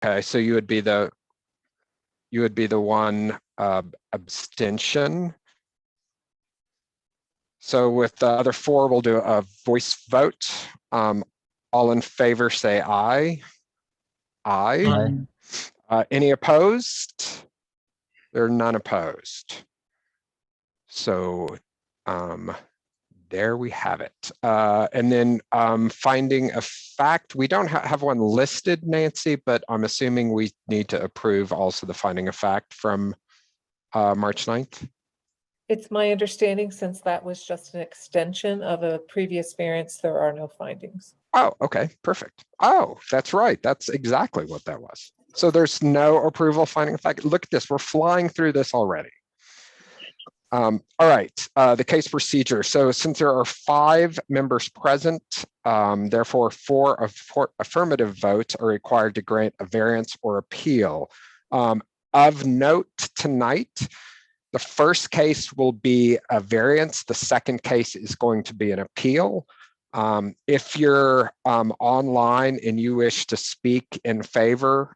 Okay, so you would be the one abstention. So with the other four, we'll do a voice vote. All in favor, say aye. Aye. Any opposed? There are none opposed. So there we have it. And then finding a fact, we don't have one listed, Nancy, but I'm assuming we need to approve also the finding of fact from March 9th. It's my understanding, since that was just an extension of a previous variance, there are no findings. Oh, okay, perfect. Oh, that's right. That's exactly what that was. So there's no approval finding of fact. Look at this, we're flying through this already. All right, the case procedure. So since there are 5 members present, therefore 4 affirmative votes are required to grant a variance or appeal. Of note tonight, the first case will be a variance. The second case is going to be an appeal. If you're online and you wish to speak in favor,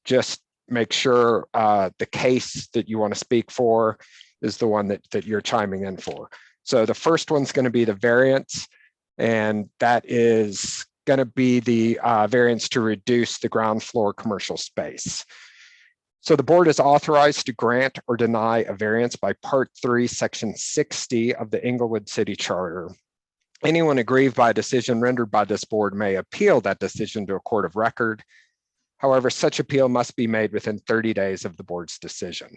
just make sure the case that you want to speak for is the one that you're chiming in for. So the first one's going to be the variance, and that is going to be the variance to reduce the ground floor commercial space. So the board is authorized to grant or deny a variance by Part 3, Section 60 of the Inglewood City Charter. Anyone aggrieved by a decision rendered by this board may appeal that decision to a court of record. However, such appeal must be made within 30 days of the board's decision.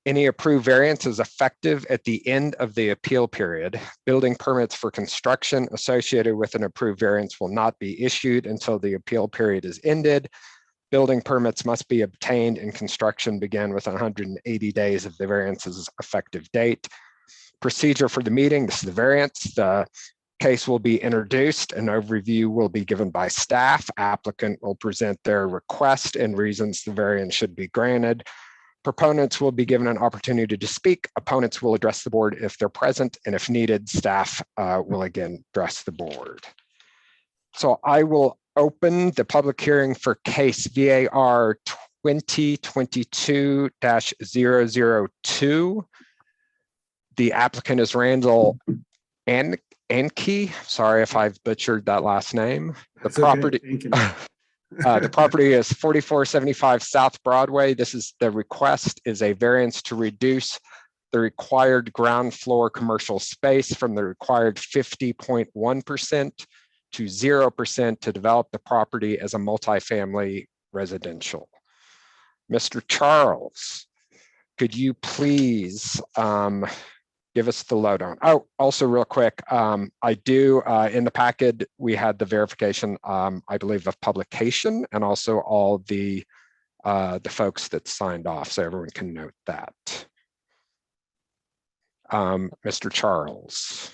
Any approved variance is effective at the end of the appeal period. Building permits for construction associated with an approved variance will not be issued until the appeal period is ended. Building permits must be obtained and construction begin within 180 days of the variance's effective date. Procedure for the meeting, this is the variance. The case will be introduced. An overview will be given by staff. Applicant will present their request and reasons the variance should be granted. Proponents will be given an opportunity to speak. Opponents will address the board if they're present, and if needed, staff will again address the board. So I will open the public hearing for case VAR 2022-002. The applicant is Randal Ankeney. Sorry if I've butchered that last name. The property. Okay. The property is 4475 South Broadway. The request is a variance to reduce the required ground floor commercial space from the required 50.1% to 0% to develop the property as a multifamily residential. Mr. Charles, could you please give us the lowdown? Oh, also real quick, I do, in the packet, we had the verification, I believe, of publication, and also all the folks that signed off, so everyone can note that. Mr. Charles.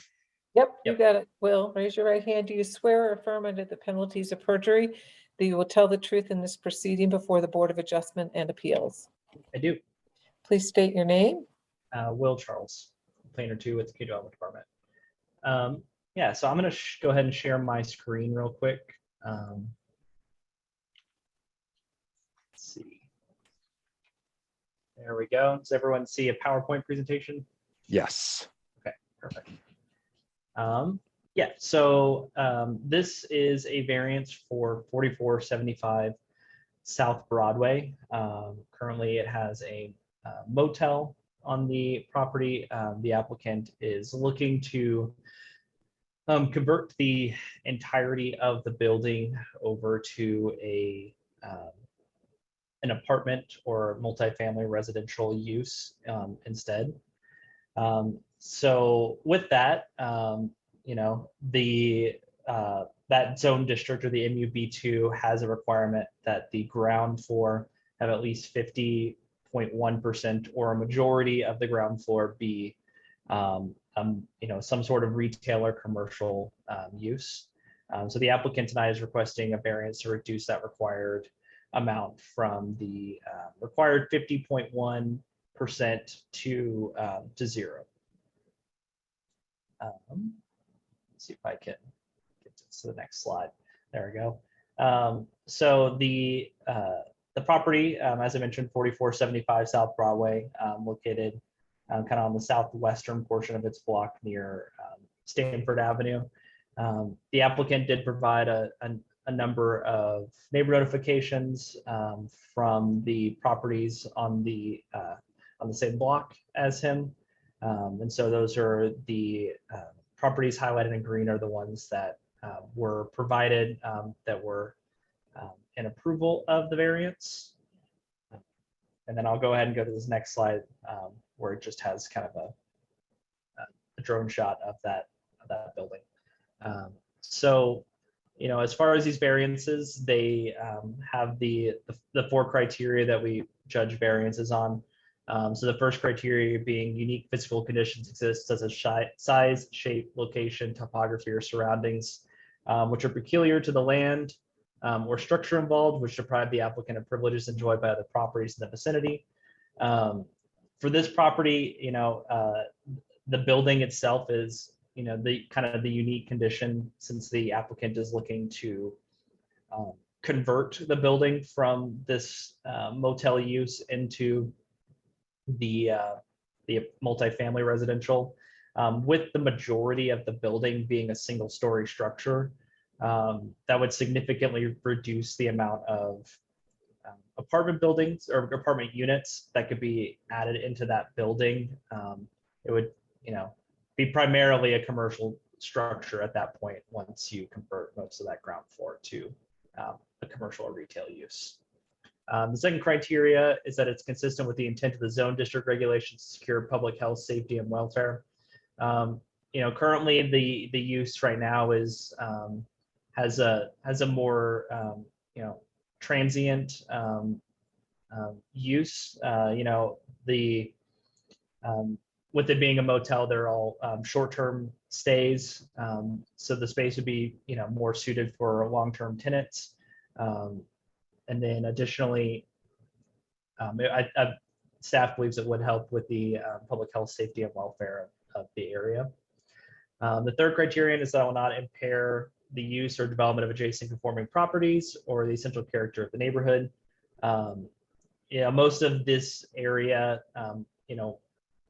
Yep, you got it. Will, raise your right hand. Do you swear or affirm under the penalties of perjury that you will tell the truth in this proceeding before the Board of Adjustment and Appeals? I do. Please state your name. Will Charles, Planner 2 with the Key Development Department. Yeah, so I'm going to go ahead and share my screen real quick. Let's see. There we go. Does everyone see a PowerPoint presentation? Yes. Okay, perfect. Yeah, so this is a variance for 4475 South Broadway. Currently, it has a motel on the property. The applicant is looking to convert the entirety of the building over to an apartment or multifamily residential use instead. So with that, you know, that zone district, or the MUB2, has a requirement that the ground floor have at least 50.1% or a majority of the ground floor be, you know, some sort of retail or commercial use. So the applicant tonight is requesting a variance to reduce that required amount from the required 50.1% to 0. Let's see if I can get to the next slide. There we go. So the property, as I mentioned, 4475 South Broadway, located kind of on the southwestern portion of its block near Stanford Avenue. The applicant did provide a number of neighbor notifications from the properties on the same block as him. And so those are the properties highlighted in green are the ones that were provided that were in approval of the variance. And then I'll go ahead and go to this next slide where it just has kind of a drone shot of that building. So, you know, as far as these variances, they have the 4 criteria that we judge variances on. So the first criteria being unique physical conditions exist such as size, shape, location, topography, or surroundings, which are peculiar to the land or structure involved, which deprive the applicant of privileges enjoyed by other properties in the vicinity. For this property, you know, the building itself is, you know, the kind of the unique condition since the applicant is looking to convert the building from this motel use into the multifamily residential, with the majority of the building being a single-story structure. That would significantly reduce the amount of apartment buildings or apartment units that could be added into that building. It would, you know, be primarily a commercial structure at that point once you convert most of that ground floor to a commercial or retail use. The second criteria is that it's consistent with the intent of the zone district regulations to secure public health, safety, and welfare. You know, currently the use right now is has a more you know, transient use. You know, with it being a motel, they're all short-term stays. So the space would be, you know, more suited for long-term tenants. And then additionally, staff believes it would help with the public health, safety, and welfare of the area. The third criterion is that it will not impair the use or development of adjacent conforming properties or the essential character of the neighborhood. You know, most of this area, you know,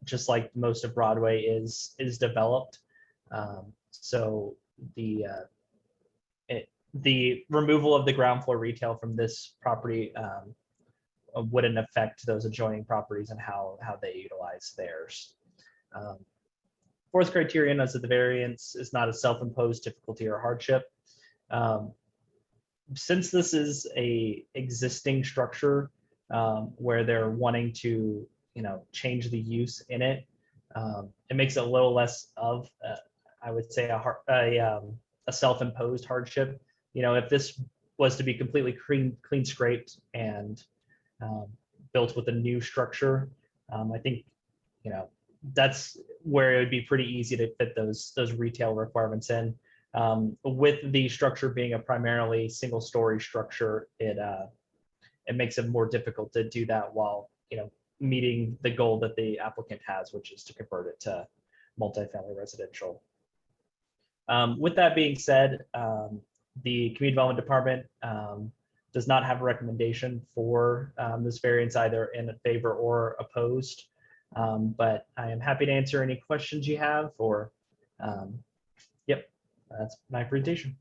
just like most of Broadway is developed. So the removal of the ground floor retail from this property wouldn't affect those adjoining properties and how they utilize theirs. Fourth criterion is that the variance is not a self-imposed difficulty or hardship. Since this is a existing structure where they're wanting to, you know, change the use in it, it makes it a little less of, I would say, a self-imposed hardship. You know, if this was to be completely clean scraped and built with a new structure, I think, you know, that's where it would be pretty easy to fit those retail requirements in. With the structure being a primarily single-story structure, it makes it more difficult to do that while, you know, meeting the goal that the applicant has, which is to convert it to multifamily residential. With that being said, the Community Development Department does not have a recommendation for this variance, either in favor or opposed. But I am happy to answer any questions you have, or yep, that's my presentation.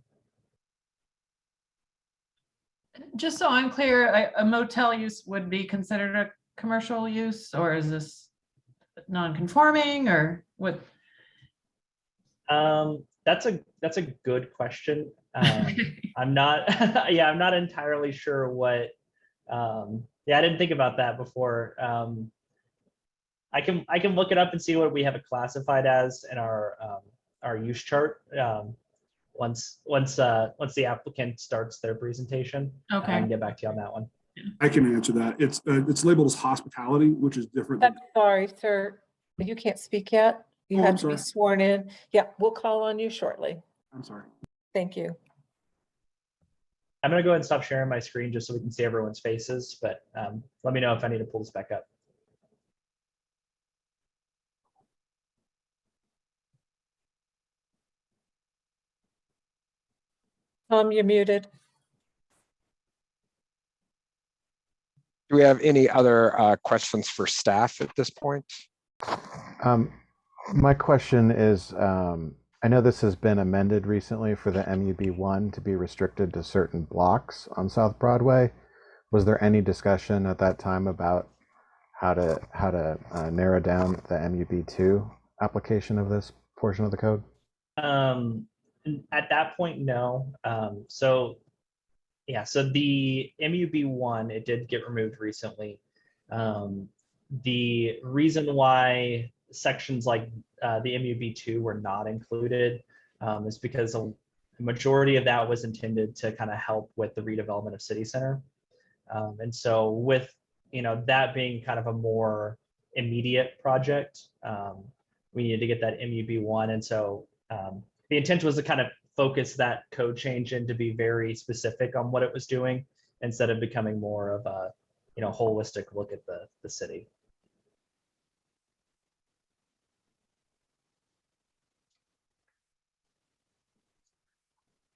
Just so I'm clear, a motel use would be considered a commercial use, or is this non-conforming, or what? That's a good question. I'm not yeah, I'm not entirely sure what yeah, I didn't think about that before. I can look it up and see what we have it classified as in our use chart once the applicant starts their presentation. Okay. I can get back to you on that one. I can answer that. It's labeled as hospitality, which is different. I'm sorry, sir, but you can't speak yet. You Oh, have I'm to be sorry. sworn in. Yeah, we'll call on you shortly. I'm sorry. Thank you. I'm gonna go ahead and stop sharing my screen just so we can see everyone's faces, but let me know if I need to pull this back up. Tom, you're muted. Do we have any other questions for staff at this point? My question is, I know this has been amended recently for the MUB1 to be restricted to certain blocks on South Broadway. Was there any discussion at that time about how to narrow down the MUB2 application of this portion of the code? At that point, no. So the MUB1, it did get removed recently. The reason why sections like the MUB2 were not included is because a majority of that was intended to kind of help with the redevelopment of city center. And so with, that being kind of a more immediate project, we needed to get that MUB1. And so the intent was to kind of focus that code change in to be very specific on what it was doing instead of becoming more of a, holistic look at the city.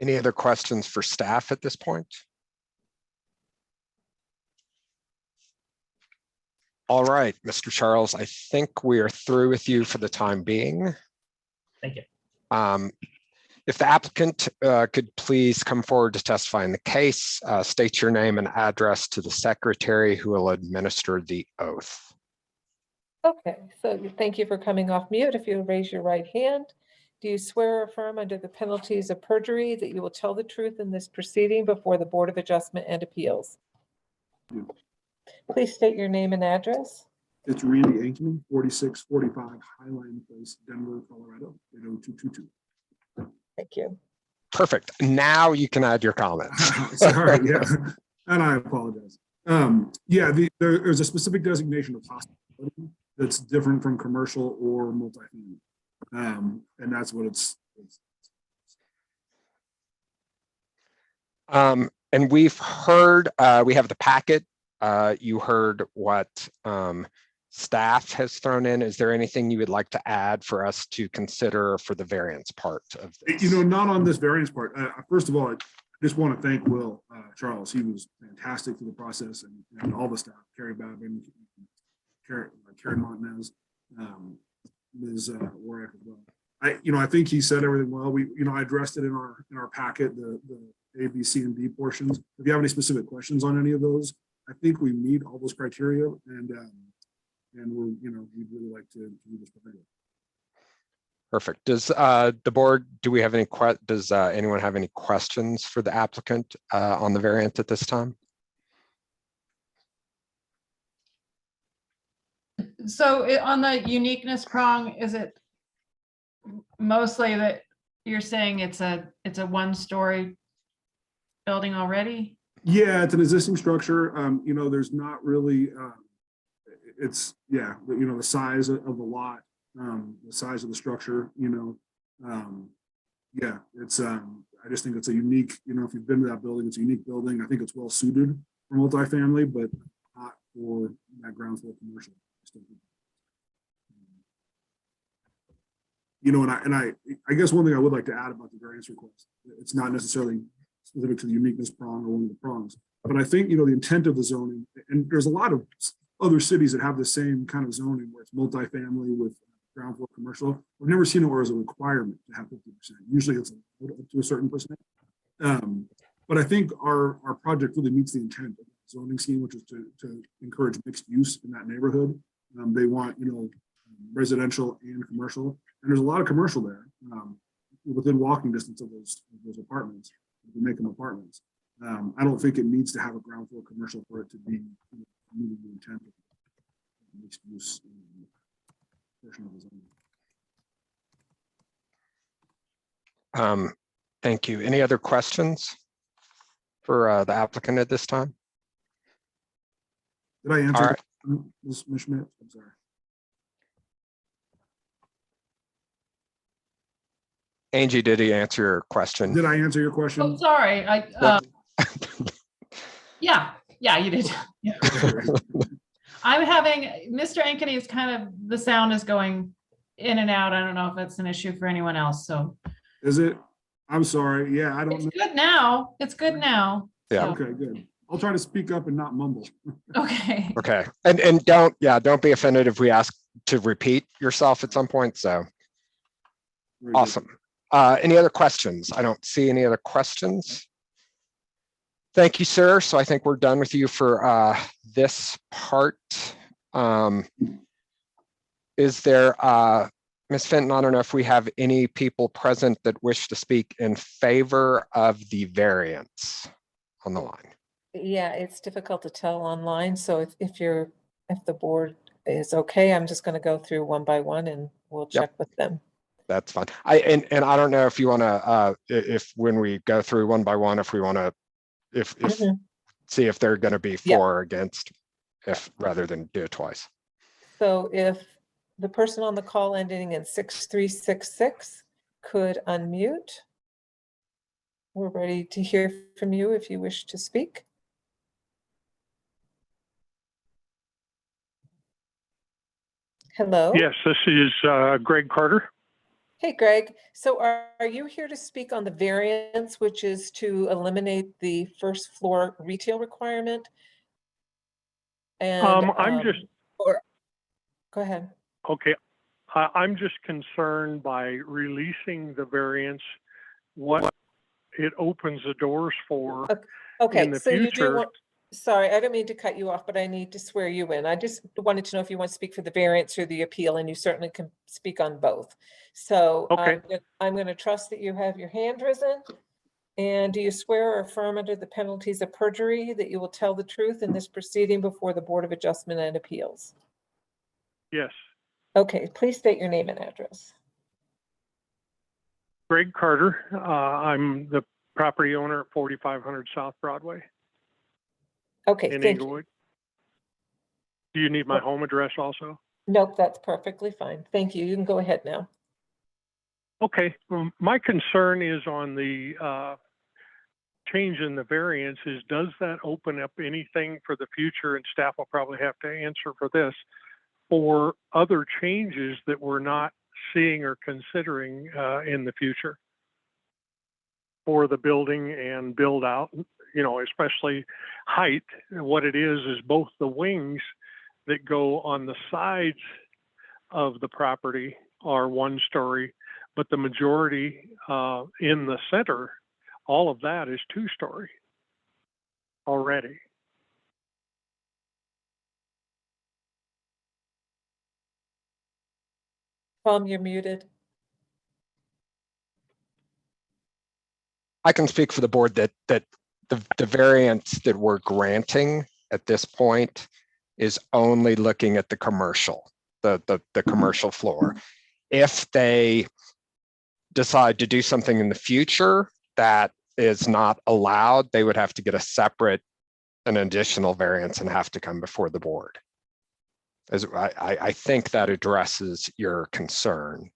Any other questions for staff at this point? All right, Mr. Charles, I think we are through with you for the time being. Thank you. If the applicant could please come forward to testify in the case, state your name and address to the secretary who will administer the oath. Okay, so thank you for coming off mute. If you'll raise your right hand. Do you swear or affirm under the penalties of perjury that you will tell the truth in this proceeding before the Board of Adjustment and Appeals? Yeah. Please state your name and address. It's Randal Ankeney, 4645 Highline Place, Denver, Colorado, 80222. Thank you. Perfect. Now you can add your comments. Sorry, yeah, and I apologize. There's a specific designation of hospitality that's different from commercial or multifamily. And that's what it's. And we've heard, we have the packet. You heard what staff has thrown in. Is there anything you would like to add for us to consider for the variance part of this? Not on this variance part. First of all, I just want to thank Will Charles. He was fantastic through the process, and all the staff, Carrie Babin, Karen Montanez, Ms. Warwick as well. I think he said everything well. I addressed it in our packet, the A, B, C, and D portions. If you have any specific questions on any of those, I think we meet all those criteria, and we'd really like to do this. Perfect. Does the board, does anyone have any questions for the applicant on the variant at this time? So on the uniqueness prong, is it mostly that you're saying it's a one-story building already? Yeah, it's an existing structure. There's not really, the size of the lot, the size of the structure, I just think it's a unique, if you've been to that building, it's a unique building. I think it's well suited for multifamily, but not for that ground floor commercial. I guess one thing I would like to add about the variance request, it's not necessarily specific to the uniqueness prong or one of the prongs, but I think, the intent of the zoning, and there's a lot of other cities that have the same kind of zoning where it's multifamily with ground floor commercial. I've never seen it where it's a requirement to have 50%. Usually it's up to a certain percent. But I think our project really meets the intent of the zoning scheme, which is to encourage mixed use in that neighborhood. They want, residential and commercial, and there's a lot of commercial there within walking distance of those apartments. We make them apartments. I don't think it needs to have a ground floor commercial for it to be meeting the intent of mixed use portion of the zoning. Thank you. Any other questions for the applicant at this time? Did I answer? All right. Ms. Schmidt? I'm sorry. Angie, did he answer your question? Did I answer your question? Oh, sorry. Yeah, you did. Yeah. I'm having, Mr. Ankeney is the sound is going in and out. I don't know if that's an issue for anyone else, so. Is it? I'm sorry. Yeah, I don't know. It's good now. It's good now. Yeah. Okay, good. I'll try to speak up and not mumble. Okay. Okay, and don't be offended if we ask to repeat yourself at some point, so, Very good. awesome. Any other questions? I don't see any other questions. Thank you, sir. So I think we're done with you for this part. Is there, Ms. Fenton, I don't know if we have any people present that wish to speak in favor of the variance on the line. Yeah, it's difficult to tell online, so if the board is okay, I'm just gonna go through one by one and we'll Yep. check with them. That's fine. And I don't know if you want to, if when we go through one by one, if we want to, if Mhm. see if they're going to be Yeah. for or against, if rather than do it twice. So if the person on the call ending in 6366 could unmute. We're ready to hear from you if you wish to speak. Hello? Yes, this is Greg Carter. Hey, Greg. So are you here to speak on the variance, which is to eliminate the first floor retail requirement? And I'm just go ahead. okay. I'm just concerned by releasing the variance, what it opens the doors for Okay, in the so you do future. want, sorry, I don't mean to cut you off, but I need to swear you in. I just wanted to know if you want to speak for the variance or the appeal, and you certainly can speak on both. So Okay. I'm going to trust that you have your hand risen. And do you swear or affirm under the penalties of perjury that you will tell the truth in this proceeding before the Board of Adjustment and Appeals? Yes, Okay, please state your name and address. Greg Carter. I'm the property owner at 4500 South Broadway Okay, in thank you. Inglewood. Do you need my home address also? Nope, that's perfectly fine. Thank you. You can go ahead now. Okay. My concern is on the change in the variance is, does that open up anything for the future? And staff will probably have to answer for this, for other changes that we're not seeing or considering in the future for the building and build out, you know, especially height. What it is both the wings that go on the sides of the property are 1 story, but the majority in the center, all of that is 2 story already. Tom, you're muted. I can speak for the board that the variance that we're granting at this point is only looking at the commercial, the commercial floor. If they decide to do something in the future that is not allowed, they would have to get an additional variance and have to come before the board. As I think that addresses your concern.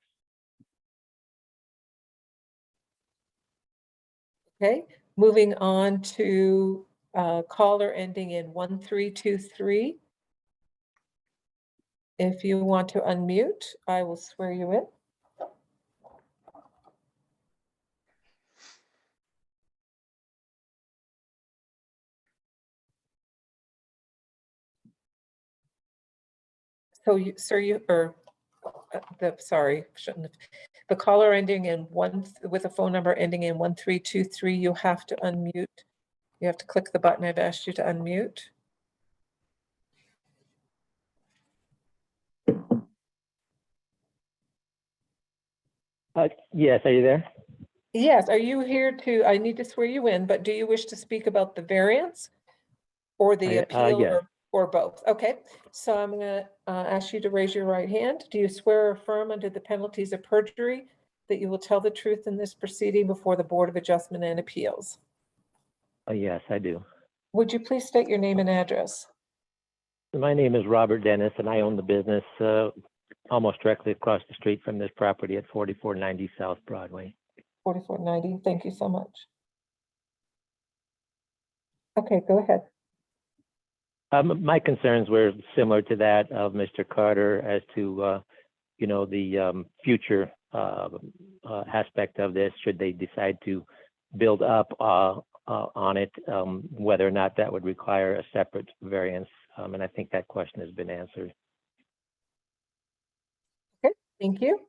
Okay, moving on to caller ending in 1323. If you want to unmute, I will swear you in. So you, sir, the caller ending in with a phone number ending in 1323, you have to unmute. You have to click the button I've asked you to unmute. Yes, are you there? Yes, are you here to, I need to swear you in, but do you wish to speak about the variance or the appeal yes. or both? Okay, so I'm gonna ask you to raise your right hand. Do you swear or affirm under the penalties of perjury that you will tell the truth in this proceeding before the Board of Adjustment and Appeals? Yes, I do. Would you please state your name and address? My name is Robert Dennis, and I own the business almost directly across the street from this property at 4490 South Broadway. 4490, thank you so much. Okay, go ahead. My concerns were similar to that of Mr. Carter as to, you know, the future aspect of this, should they decide to build up on it, whether or not that would require a separate variance. And I think that question has been answered. Thank you.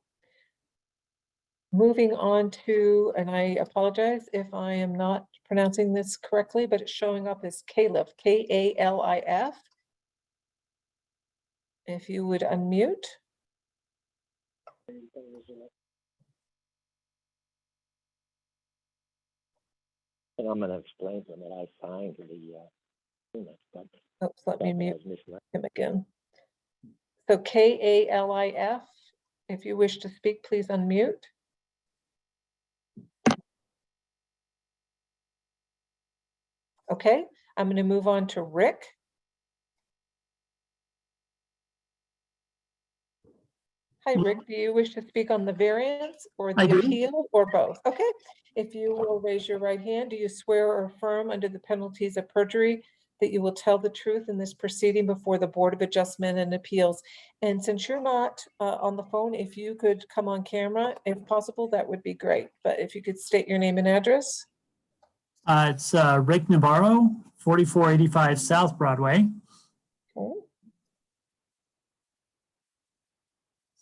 Moving on to, and I apologize if I am not pronouncing this correctly, but it's showing up as Calif, K-A-L-I-F. If you would unmute. And I'm going to explain to them that I signed the unit, but Oops, let me that mute was misled. him again. So K-A-L-I-F, if you wish to speak, please unmute. Okay, I'm going to move on to Rick. Hi, Rick, do you wish to speak on the variance or the appeal or both? Okay, if you will raise your right hand, do you swear or affirm under the penalties of perjury that you will tell the truth in this proceeding before the Board of Adjustment and Appeals? And since you're not on the phone, if you could come on camera, if possible, that would be great. But if you could state your name and address. It's Rick Navarro, 4485 South Broadway. Okay,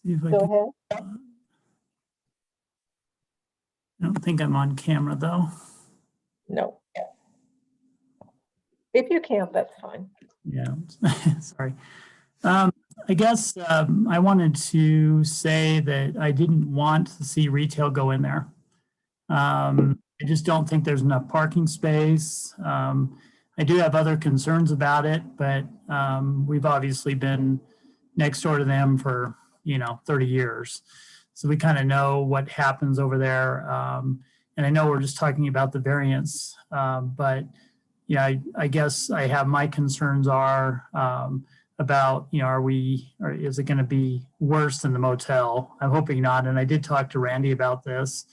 See if I go can, ahead. I don't think I'm on camera though. No. If you can't, that's fine. Yeah, sorry. I guess I wanted to say that I didn't want to see retail go in there. I just don't think there's enough parking space. I do have other concerns about it, but we've obviously been next door to them for 30 years. So we kind of know what happens over there. And I know we're just talking about the variance, but yeah, I guess I have my concerns are about, is it going to be worse than the motel? I'm hoping not. And I did talk to Randy about this,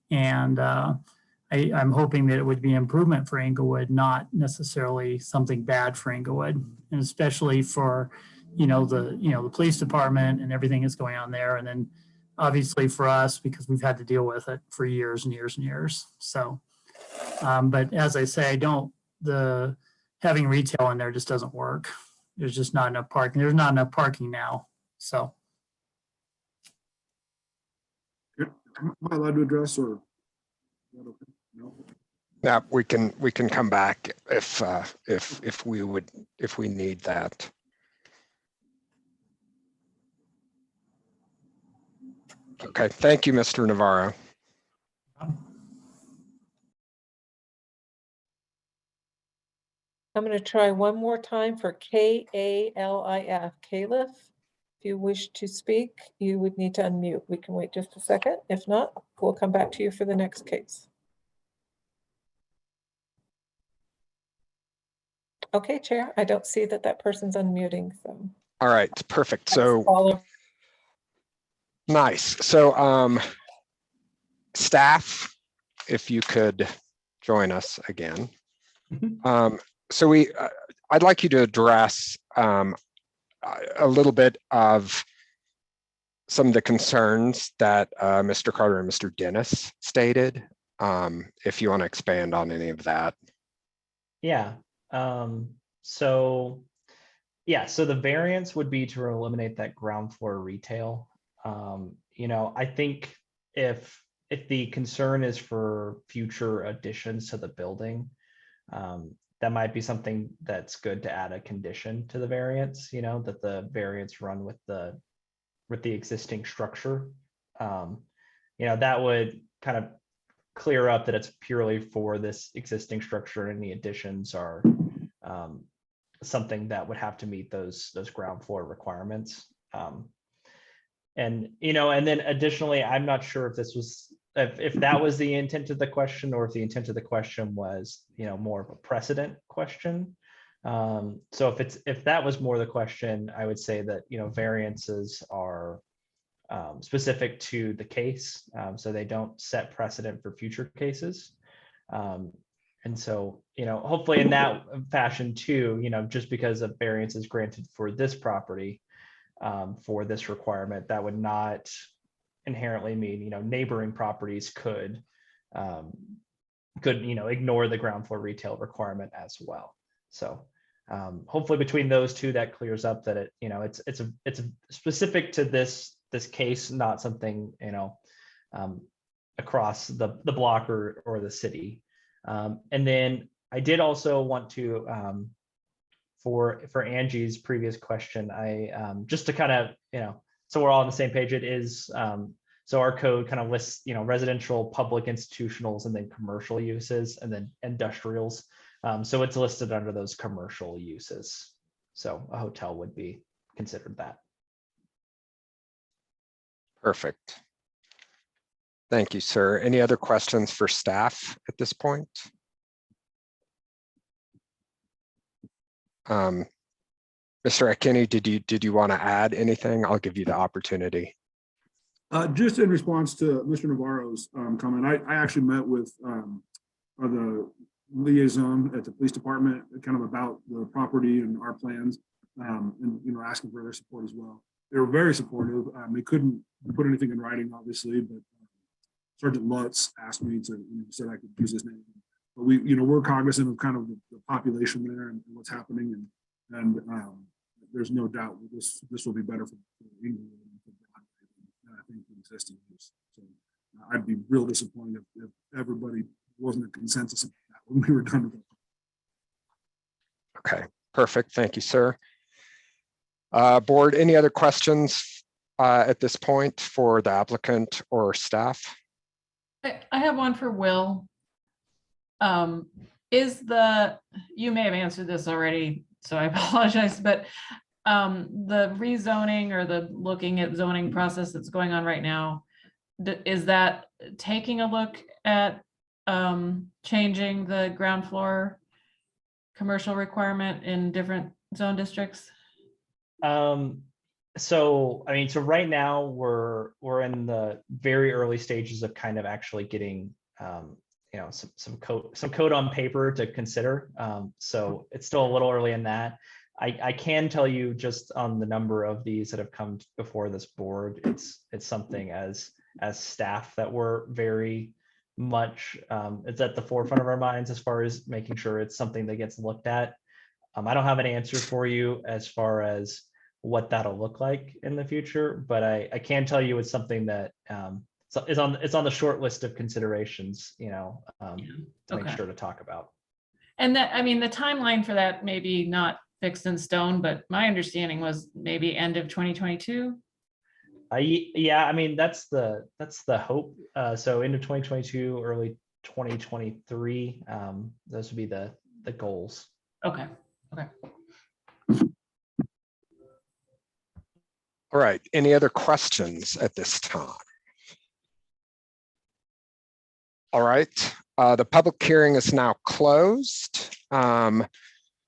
and I'm hoping that it would be improvement for Inglewood, not necessarily something bad for Inglewood, and especially for the police department and everything that's going on there, and then obviously for us because we've had to deal with it for years and years and years. So, but as I say, having retail in there just doesn't work. There's just not enough parking. There's not enough parking now. So. Am I allowed to address or? No. Yeah, we can come back if we need that. Okay, thank you, Mr. Navarro. I'm going to try one more time for K-A-L-I-F, Calif. If you wish to speak, you would need to unmute. We can wait just a second. If not, we'll come back to you for the next case. Okay, Chair, I don't see that person's unmuting. So. All right, perfect. So nice. So staff, if you could join us again. So I'd like you to address a little bit of some of the concerns that Mr. Carter and Mr. Dennis stated, if you want to expand on any of that. Yeah. So the variance would be to eliminate that ground floor retail. I think if the concern is for future additions to the building, that might be something that's good to add a condition to the variance, that the variance run with the existing structure. That would kind of clear up that it's purely for this existing structure, and the additions are something that would have to meet those ground floor requirements. And then additionally, I'm not sure if this was if that was the intent of the question, or if the intent of the question was more of a precedent question. So if that was more the question, I would say that variances are specific to the case, so they don't set precedent for future cases. And so hopefully in that fashion too, just because a variance is granted for this property, for this requirement, that would not inherently mean neighboring properties could could, ignore the ground floor retail requirement as well. So hopefully between those two, that clears up that it's specific to this case, not something, across the block or the city. And then I did also want to, for Angie's previous question, I just to kind of, so we're all on the same page, it is, so our code kind of lists, residential, public, institutionals, and then commercial uses, and then industrials. So it's listed under those commercial uses. So a hotel would be considered that. Perfect. Thank you, sir. Any other questions for staff at this point? Mr. Ankeney, did you want to add anything? I'll give you the opportunity. Just in response to Mr. Navarro's comment, I actually met with the liaison at the police department, kind of about the property and our plans, and asking for their support as well. They were very supportive. They couldn't put anything in writing, obviously, but Sergeant Lutz asked me to, said I could use his name. But we're cognizant of kind of the population there and what's happening, and there's no doubt that this will be better for England than I think the existing use. So I'd be real disappointed if everybody wasn't a consensus about that when we were done with it. Okay, perfect. Thank you, sir. Board, any other questions at this point for the applicant or staff? I have one for Will. You may have answered this already, so I apologize, but the rezoning or the looking at zoning process that's going on right now, is that taking a look at changing the ground floor commercial requirement in different zone districts? So right now we're in the very early stages of kind of actually getting some code on paper to consider. So it's still a little early in that. I can tell you just on the number of these that have come before this board, it's something as staff that we're very much, it's at the forefront of our minds as far as making sure it's something that gets looked at. I don't have an answer for you as far as what that'll look like in the future, but I can tell you it's something that it's on the short list of considerations, to make sure to talk about. And that, the timeline for that may be not fixed in stone, but my understanding was maybe end of 2022. Yeah, that's the hope. So into 2022, early 2023, those would be the goals. Okay. All right, any other questions at this time? All right, the public hearing is now closed.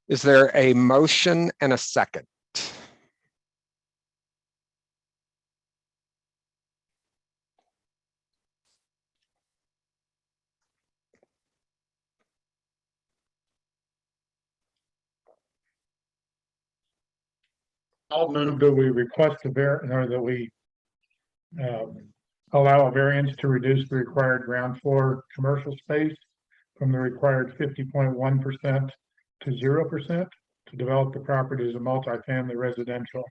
Is there a motion and a second? I'll move that we request that we allow a variance to reduce the required ground floor commercial space from the required 50.1% to 0% to develop the property as a multifamily residential.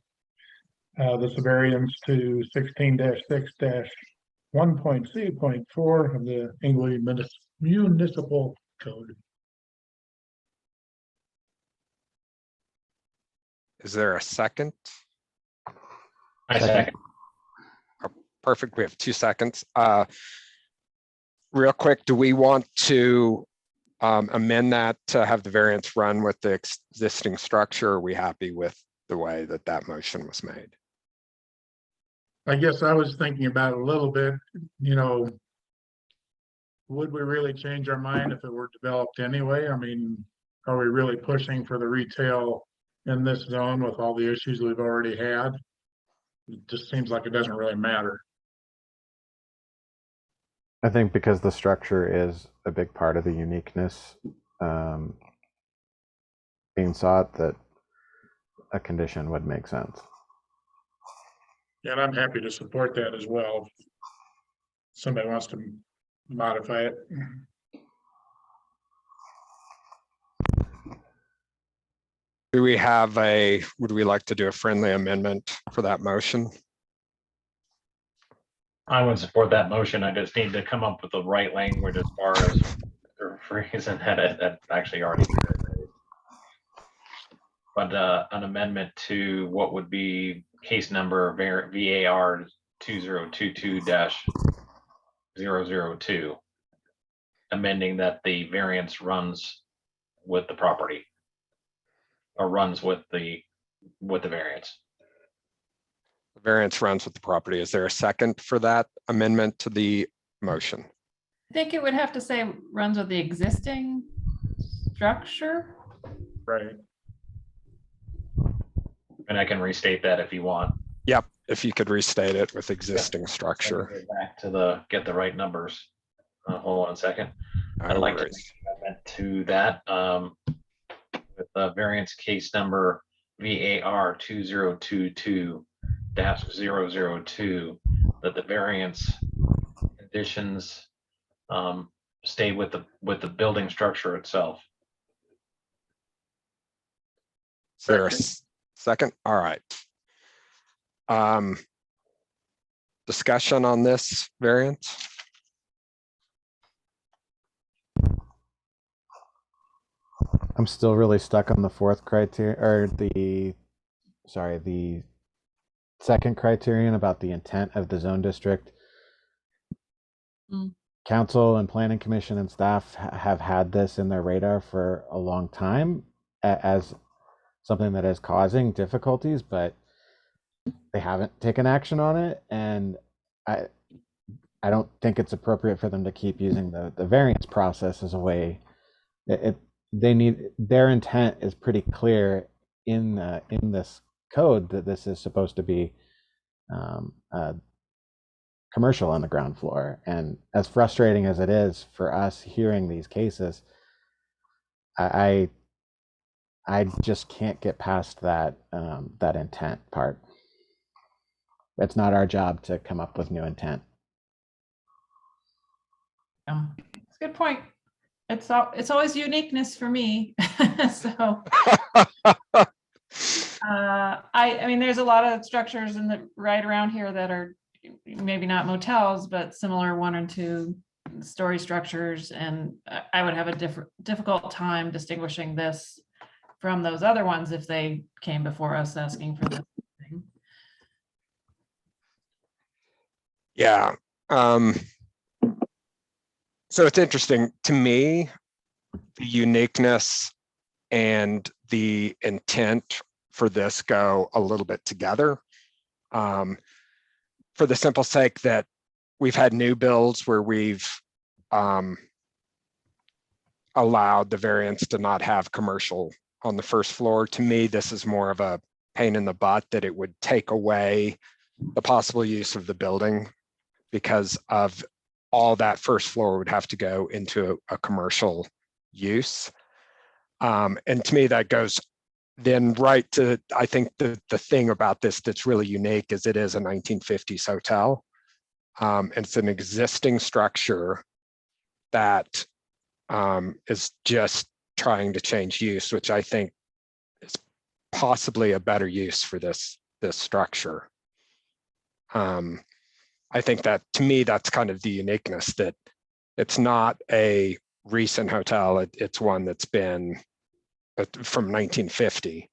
This variance to 16-6-1.c.4 of the England Municipal Code. Is there a second? I second. Perfect, we have 2 seconds. Real quick, do we want to amend that to have the variance run with the existing structure? Are we happy with the way that motion was made? I guess I was thinking about it a little bit, would we really change our mind if it were developed anyway? Are we really pushing for the retail in this zone with all the issues we've already had? It just seems like it doesn't really matter. I think because the structure is a big part of the uniqueness being sought, that a condition would make sense. And I'm happy to support that as well. If somebody wants to modify it. Do we have would we like to do a friendly amendment for that motion? I would support that motion. I just need to come up with the right language as far as the phrase and that actually already. But an amendment to what would be case number VAR2022-002, amending that the variance runs with the property or runs with the variance. The variance runs with the property. Is there a second for that amendment to the motion? I think it would have to say runs with the existing structure. Right. And I can restate that if you want. Yep, if you could restate it with existing structure. Go back to get the right numbers. Hold on a second. I'd like to make an amendment to that with the variance case number VAR2022-002, that the variance conditions stay with the building structure itself. Is there a second? All right. Discussion on this variance? I'm still really stuck on the fourth criteria, or the second criterion about the intent of the zone district. Council and planning commission and staff have had this in their radar for a long time as something that is causing difficulties, but they haven't taken action on it. And I don't think it's appropriate for them to keep using the variance process as a way. Their intent is pretty clear in this code that this is supposed to be commercial on the ground floor. And as frustrating as it is for us hearing these cases, I just can't get past that intent part. It's not our job to come up with new intent. It's a good point. It's always uniqueness for me. So I mean, there's a lot of structures right around here that are maybe not motels, but similar 1 or 2 story structures. And I would have a difficult time distinguishing this from those other ones if they came before us asking for this thing. Yeah. So it's interesting to me, the uniqueness and the intent for this go a little bit together. For the simple sake that we've had new builds where we've allowed the variance to not have commercial on the first floor. To me, this is more of a pain in the butt that it would take away the possible use of the building because of all that first floor would have to go into a commercial use. And to me, that goes then right to, I think the thing about this that's really unique is it is a 1950s hotel. And it's an existing structure that is just trying to change use, which I think is possibly a better use for this structure. I think that to me, that's kind of the uniqueness, that it's not a recent hotel. It's one that's been from 1950.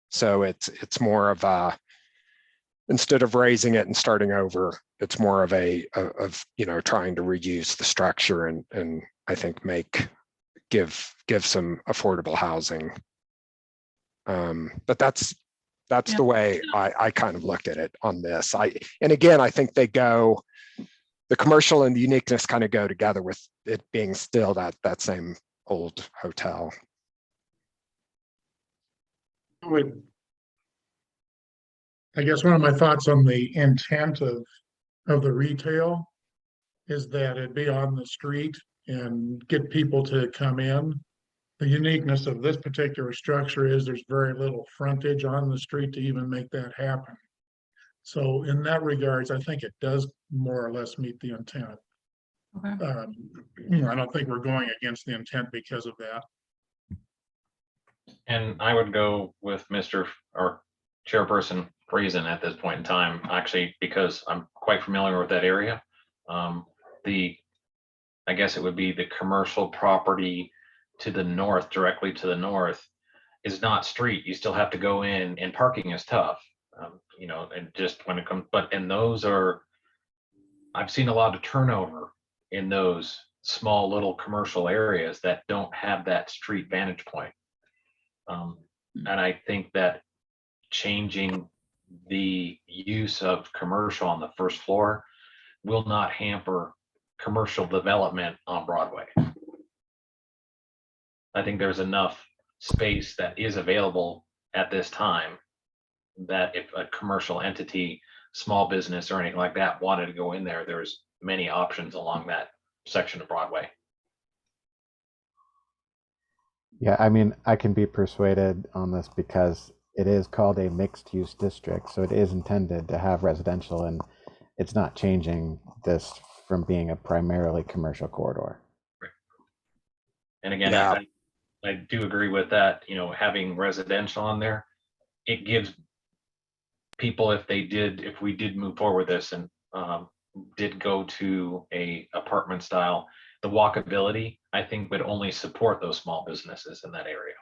So it's more of a, instead of raising it and starting over, it's more of trying to reuse the structure and I think give some affordable housing. But that's the way I kind of looked at it on this. And again, I think the commercial and the uniqueness kind of go together with it being still that same old hotel. I guess one of my thoughts on the intent of the retail is that it be on the street and get people to come in. The uniqueness of this particular structure is there's very little frontage on the street to even make that happen. So in that regards, I think it does more or less meet the intent. Okay. I don't think we're going against the intent because of that. And I would go with Mr. or Chairperson Friesen at this point in time, actually, because I'm quite familiar with that area. I guess it would be the commercial property to the north, directly to the north, is not street. You still have to go in, and parking is tough. And just when it comes, and those are, I've seen a lot of turnover in those small little commercial areas that don't have that street vantage point. And I think that changing the use of commercial on the first floor will not hamper commercial development on Broadway. I think there's enough space that is available at this time that if a commercial entity, small business or anything like that wanted to go in there, there's many options along that section of Broadway. Yeah, I mean, I can be persuaded on this because it is called a mixed use district. So it is intended to have residential, and it's not changing this from being a primarily commercial corridor. And again, Yeah. I do agree with that, having residential on there, it gives people, if we did move forward with this and did go to a apartment style, the walkability, I think, would only support those small businesses in that area.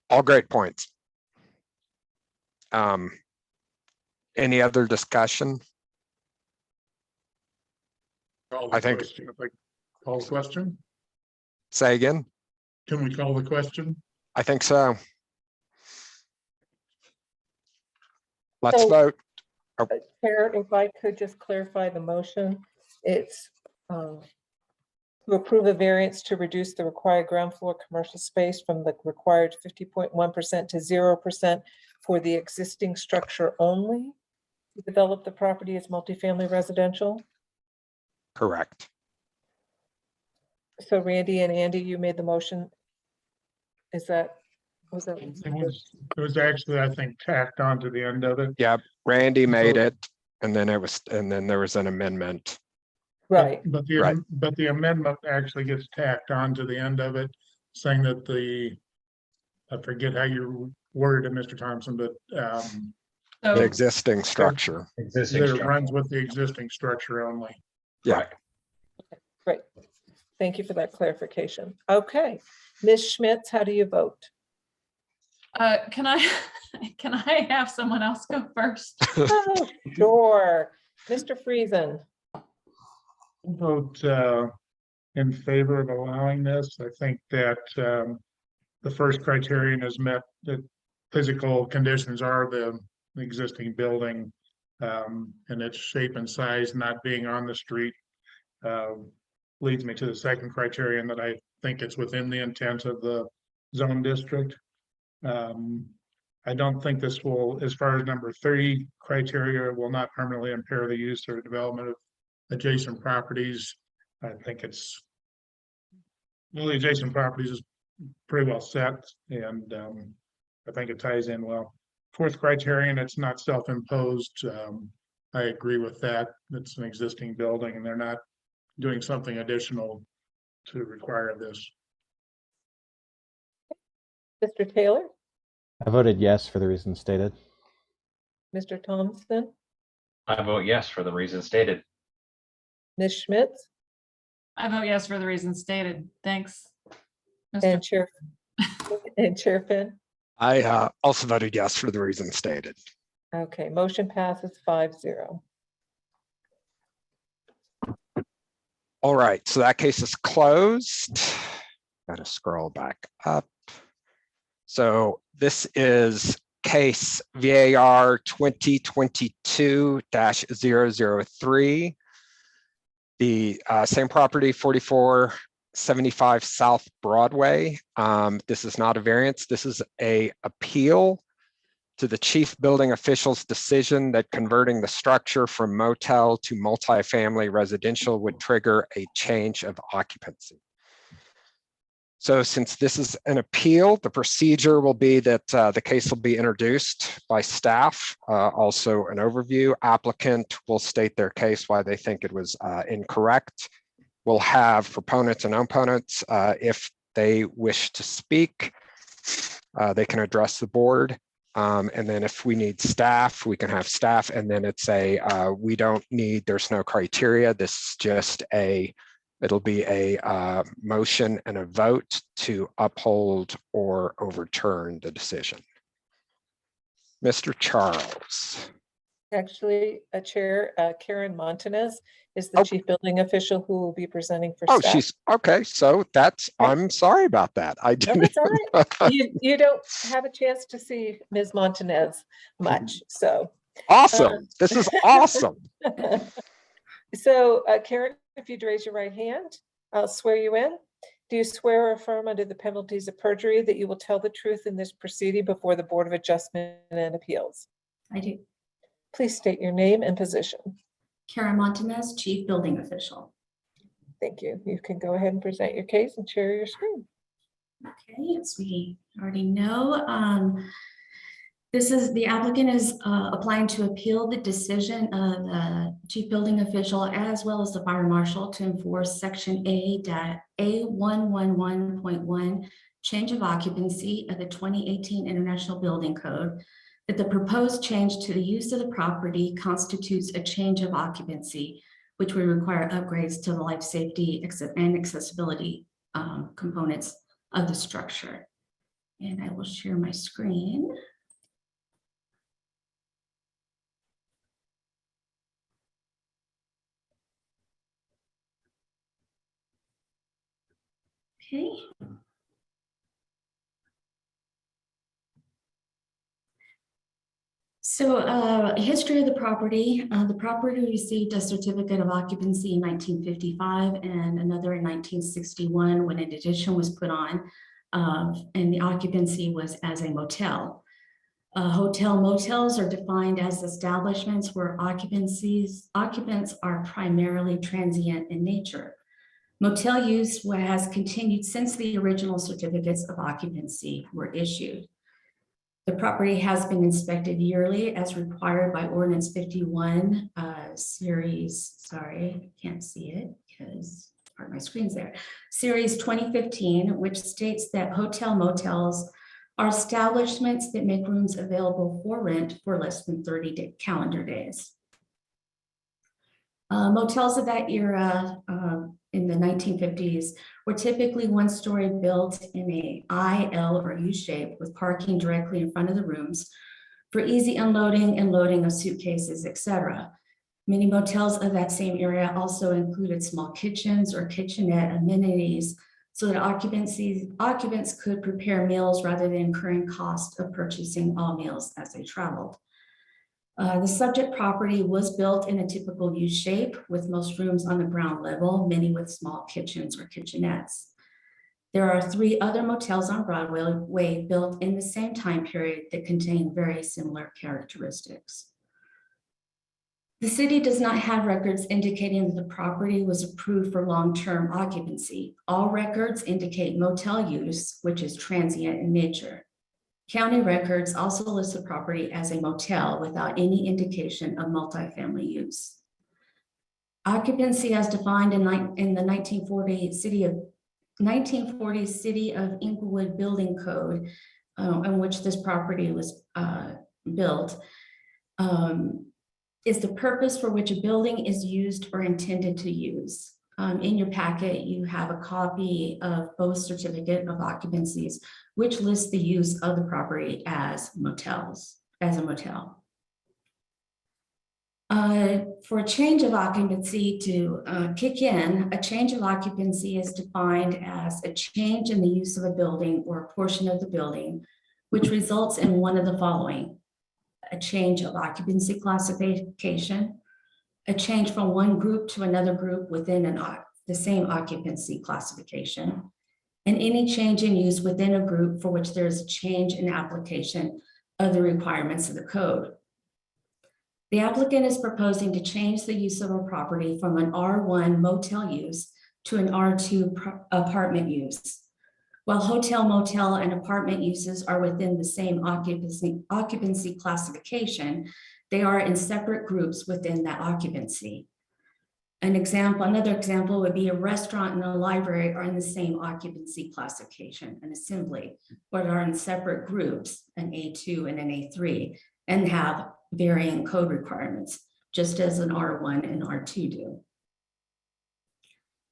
All great points. Any other discussion? I think- Call the question? Say again? Can we call the question? I think so. Let's So- vote. Chair, if I could just clarify the motion, it's to approve a variance to reduce the required ground floor commercial space from the required 50.1% to 0% for the existing structure only, to develop the property as multifamily residential. Correct. So Randy and Andy, you made the motion. Was that? It was actually, I think, tacked onto the end of it. Yep. Randy made it, and then there was an amendment. Right, But Right. the amendment actually gets tacked onto the end of it, saying that I forget how you worded it, Mr. Thompson, but The So, existing structure. Existing that it structure. runs with the existing structure only. Yeah. Right. great. Thank you for that clarification. Okay, Ms. Schmitz, how do you vote? can I, can I have someone else go first? Oh, sure. Mr. Friesen, Vote in favor of allowing this. I think that the first criterion is met, that physical conditions are the existing building and its shape and size not being on the street leads me to the second criterion, that I think it's within the intent of the zone district. I don't think this will, as far as number 3 criteria, will not permanently impair the use or development of adjacent properties. I think it's, well, the adjacent properties is pretty well set, and I think it ties in well. Fourth criterion, it's not self-imposed. I agree with that. It's an existing building, and they're not doing something additional to require this. Mr. Taylor, I voted yes for the reasons stated. Mr. Thompson, I vote yes for the reasons stated. Ms. Schmitz, I vote yes for the reasons stated. Thanks. and Chair, and Chair Finn. I also voted yes for the reasons stated. Okay, motion passes 5-0. All right, so that case is closed. Got to scroll back up. So this is case VAR 2022-003. The same property, 4475 South Broadway. This is not a variance. This is a appeal to the chief building official's decision that converting the structure from motel to multifamily residential would trigger a change of occupancy. So since this is an appeal, the procedure will be that the case will be introduced by staff, also an overview. Applicant will state their case, why they think it was incorrect. We'll have proponents and opponents. If they wish to speak, they can address the board. And then if we need staff, we can have staff. And then it's we don't need, there's no criteria. This is just it'll be a motion and a vote to uphold or overturn the decision. Mr. Charles. Actually, Chair, Karen Montanez is the chief building official who will be presenting for Oh, staff. she's okay. So I'm sorry about that. I No, didn't. that's all right. You don't have a chance to see Ms. Montanez much, so. Awesome. This is awesome. So Karen, if you'd raise your right hand, I'll swear you in. Do you swear or affirm under the penalties of perjury that you will tell the truth in this proceeding before the Board of Adjustment and Appeals? I do. Please state your name and position. Karen Montanez, Chief Building Official. Thank you. You can go ahead and present your case and share your screen. Okay, as we already know, the applicant is applying to appeal the decision of the Chief Building Official as well as the Fire Marshal to enforce Section A.111.1 change of occupancy of the 2018 International Building Code, that the proposed change to the use of the property constitutes a change of occupancy, which would require upgrades to the life safety and accessibility components of the structure. And I will share my screen. Okay. So history of the property. The property received a certificate of occupancy in 1955 and another in 1961 when an addition was put on, and the occupancy was as a motel. Motels are defined as establishments where occupants are primarily transient in nature. Motel use has continued since the original certificates of occupancy were issued. The property has been inspected yearly as required by Ordinance 51, sorry, can't see it because part of my screen's there. Series 2015, which states that motels are establishments that make rooms available for rent for less than 30 calendar days. Motels of that era in the 1950s were typically one-story built in a I, L, or U shape with parking directly in front of the rooms for easy unloading and loading of suitcases, etc. Many motels of that same era also included small kitchens or kitchenette amenities so that occupants could prepare meals rather than incurring cost of purchasing all meals as they traveled. The subject property was built in a typical U shape with most rooms on the ground level, many with small kitchens or kitchenettes. There are 3 other motels on Broadway built in the same time period that contain very similar characteristics. The city does not have records indicating that the property was approved for long-term occupancy. All records indicate motel use, which is transient in nature. County records also list the property as a motel without any indication of multifamily use. Occupancy as defined in the 1940 City of Inglewood Building Code, in which this property was built, is the purpose for which a building is used or intended to use. In your packet, you have a copy of both certificate of occupancies, which lists the use of the property as a motel. For a change of occupancy to kick in, a change of occupancy is defined as a change in the use of a building or a portion of the building, which results in one of the following: a change of occupancy classification, a change from one group to another group within the same occupancy classification, and any change in use within a group for which there is a change in application of the requirements of the code. The applicant is proposing to change the use of a property from an R1 motel use to an R2 apartment use. While hotel, motel, and apartment uses are within the same occupancy classification, they are in separate groups within that occupancy. Another example would be a restaurant and a library are in the same occupancy classification, an assembly, but are in separate groups, an A2 and an A3, and have varying code requirements, just as an R1 and R2 do.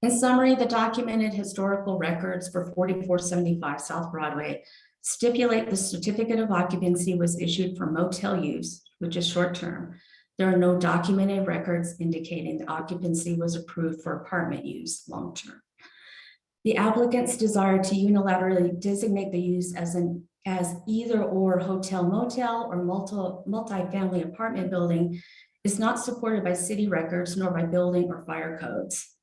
In summary, the documented historical records for 4475 South Broadway stipulate the certificate of occupancy was issued for motel use, which is short-term. There are no documented records indicating the occupancy was approved for apartment use long-term. The applicant's desire to unilaterally designate the use as either or hotel motel or multi-family apartment building is not supported by city records nor by building or fire codes.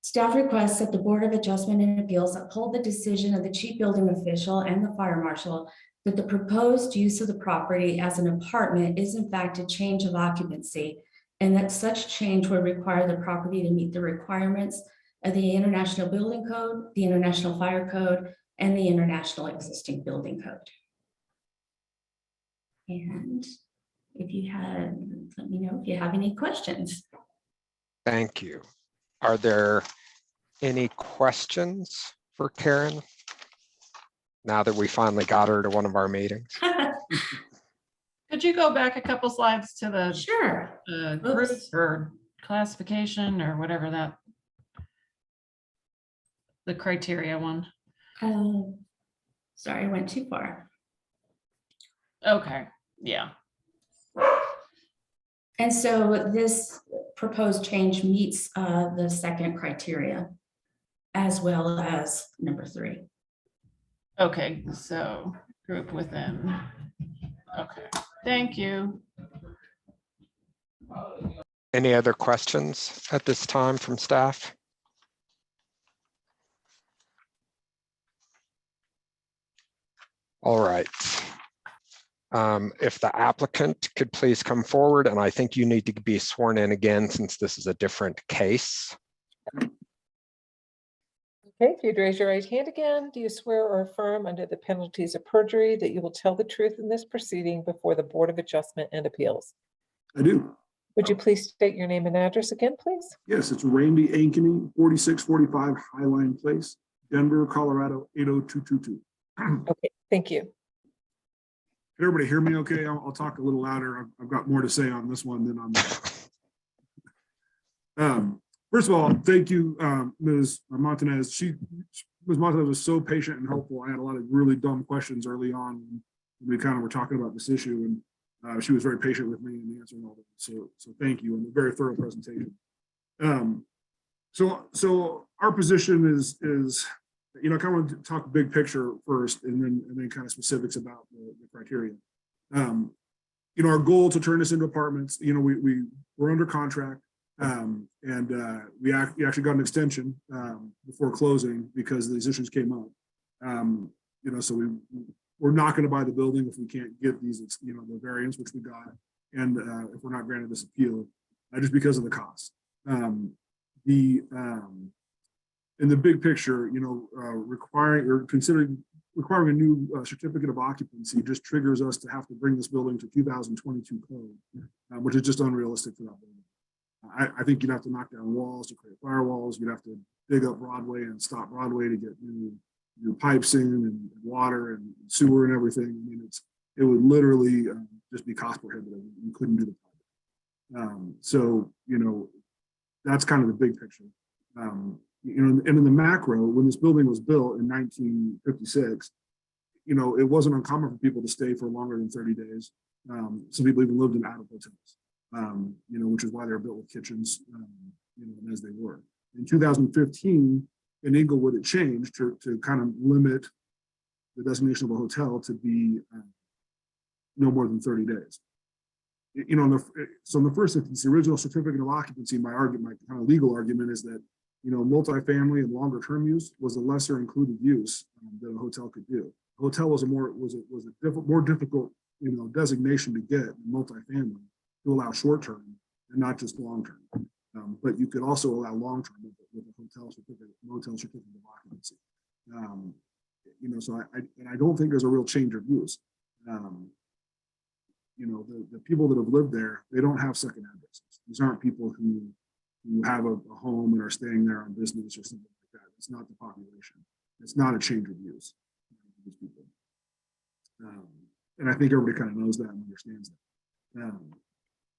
Staff requests that the Board of Adjustment and Appeals uphold the decision of the chief building official and the fire marshal that the proposed use of the property as an apartment is in fact a change of occupancy, and that such change would require the property to meet the requirements of the International Building Code, the International Fire Code, and the International Existing Building Code. And let me know if you have any questions. Thank you. Are there any questions for Karen? Now that we finally got her to one of our meetings. Could you go back a couple slides to the Sure. group or classification or whatever that, the criteria one? Sorry, I went too far. Okay, yeah. And so this proposed change meets the second criteria as well as number 3. Okay, so group within. Okay, thank you. Any other questions at this time from staff? All right. If the applicant could please come forward, and I think you need to be sworn in again since this is a different case. Okay, if you'd raise your right hand again, do you swear or affirm under the penalties of perjury that you will tell the truth in this proceeding before the Board of Adjustment and Appeals? I do. Would you please state your name and address again, please? Yes, it's Randal Ankeney, 4645 Highline Place, Denver, Colorado, 80222. Okay, thank you. Can everybody hear me okay? I'll talk a little louder. I've got more to say on this one than on that. First of all, thank you, Ms. Montanez. Ms. Montanez was so patient and helpful. I had a lot of really dumb questions early on when we kind of were talking about this issue, and she was very patient with me in answering all of it. So thank you, and a very thorough presentation. So our position is I kind of want to talk big picture first, and then kind of specifics about the criteria. Our goal to turn this into apartments. We're under contract, and we actually got an extension before closing because these issues came up. So we're not going to buy the building if we can't get these, the variance, which we got, and if we're not granted this appeal, just because of the cost. In the big picture, requiring a new certificate of occupancy just triggers us to have to bring this building to 2022 code, which is just unrealistic for that building. I think you'd have to knock down walls to create firewalls. You'd have to dig up Broadway and stop Broadway to get new pipes in and water and sewer and everything. I mean, it would literally just be cost prohibitive. You couldn't do the project. That's kind of the big picture. And in the macro, when this building was built in 1956, it wasn't uncommon for people to stay for longer than 30 days. Some people even lived in out of hotels, which is why they're built with kitchens, as they were. In 2015, in Inglewood, it changed to kind of limit the designation of a hotel to be no more than 30 days. So in the first instance, the original certificate of occupancy, my kind of legal argument is that multifamily and longer term use was a lesser included use that a hotel could do. A hotel was a more difficult designation to get in multifamily to allow short term and not just long term. But you could also allow long term with a motel certificate of occupancy. You know, so I don't think there's a real change of use. You know, the people that have lived there, they don't have second addresses. These aren't people who have a home and are staying there on business or something like that. It's not the population. It's not a change of use. These people. And I think everybody kind of knows that and understands that.